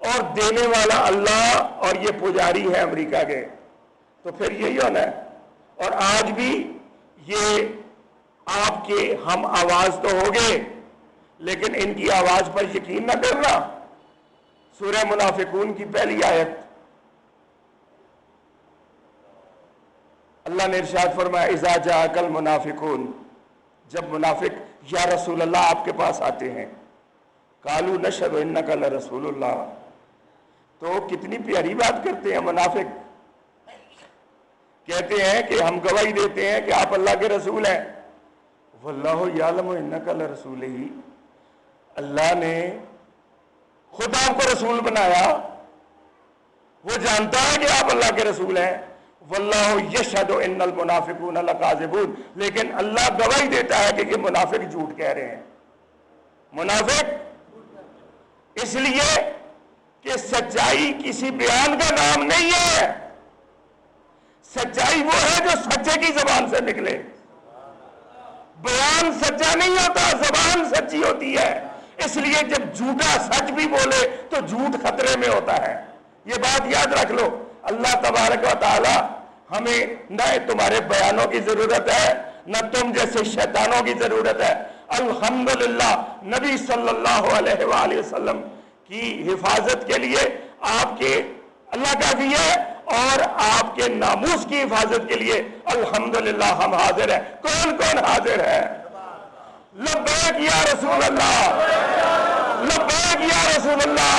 اور دینے والا اللہ، اور یہ پجاری ہے امریکہ کے، تو پھر یہی ہونا ہے۔ اور آج بھی یہ آپ کے ہم آواز تو ہوگے لیکن ان کی آواز پر یقین نہ کرنا۔ سورہ منافقون کی پہلی آیت، اللہ نے ارشاد فرمایا اذا جاءک المنافقون، جب منافق یا رسول اللہ آپ کے پاس آتے ہیں، قالوا نشہد انک لرسول اللہ، تو کتنی پیاری بات کرتے ہیں منافق، کہتے ہیں کہ ہم گواہی دیتے ہیں کہ آپ اللہ کے رسول ہیں، واللہ یعلم انک لرسولہ، اللہ نے خود آپ کو رسول بنایا، وہ جانتا ہے کہ آپ اللہ کے رسول ہیں، واللہ یشہد ان المنافقون لکاذبون، لیکن اللہ گواہی دیتا ہے کہ یہ منافق جھوٹ کہہ رہے ہیں۔ منافق اس لیے کہ سچائی کسی بیان کا نام نہیں ہے، سچائی وہ ہے جو سچے کی زبان سے نکلے۔ بیان سچا نہیں ہوتا، زبان سچی ہوتی ہے، اس لیے جب جھوٹا سچ بھی بولے تو جھوٹ خطرے میں ہوتا ہے۔ یہ بات یاد رکھ لو۔ اللہ تبارک و تعالی ہمیں نہ تمہارے بیانوں کی ضرورت ہے نہ تم جیسے شیطانوں کی ضرورت ہے۔ الحمدللہ نبی صلی اللہ علیہ وآلہ وسلم کی حفاظت کے لیے آپ کے اللہ کافی ہے، اور آپ کے ناموس کی حفاظت کے لیے الحمدللہ ہم حاضر ہیں۔ کون کون حاضر ہے؟ لبیک یا رسول اللہ، لبیک یا رسول اللہ،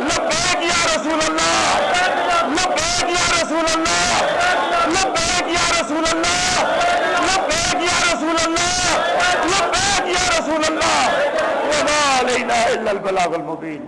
لبیک یا رسول اللہ، لبیک یا رسول اللہ، لبیک یا رسول اللہ، لبیک یا رسول اللہ، لبیک یا رسول اللہ، وما علینا الا البلاغ المبین۔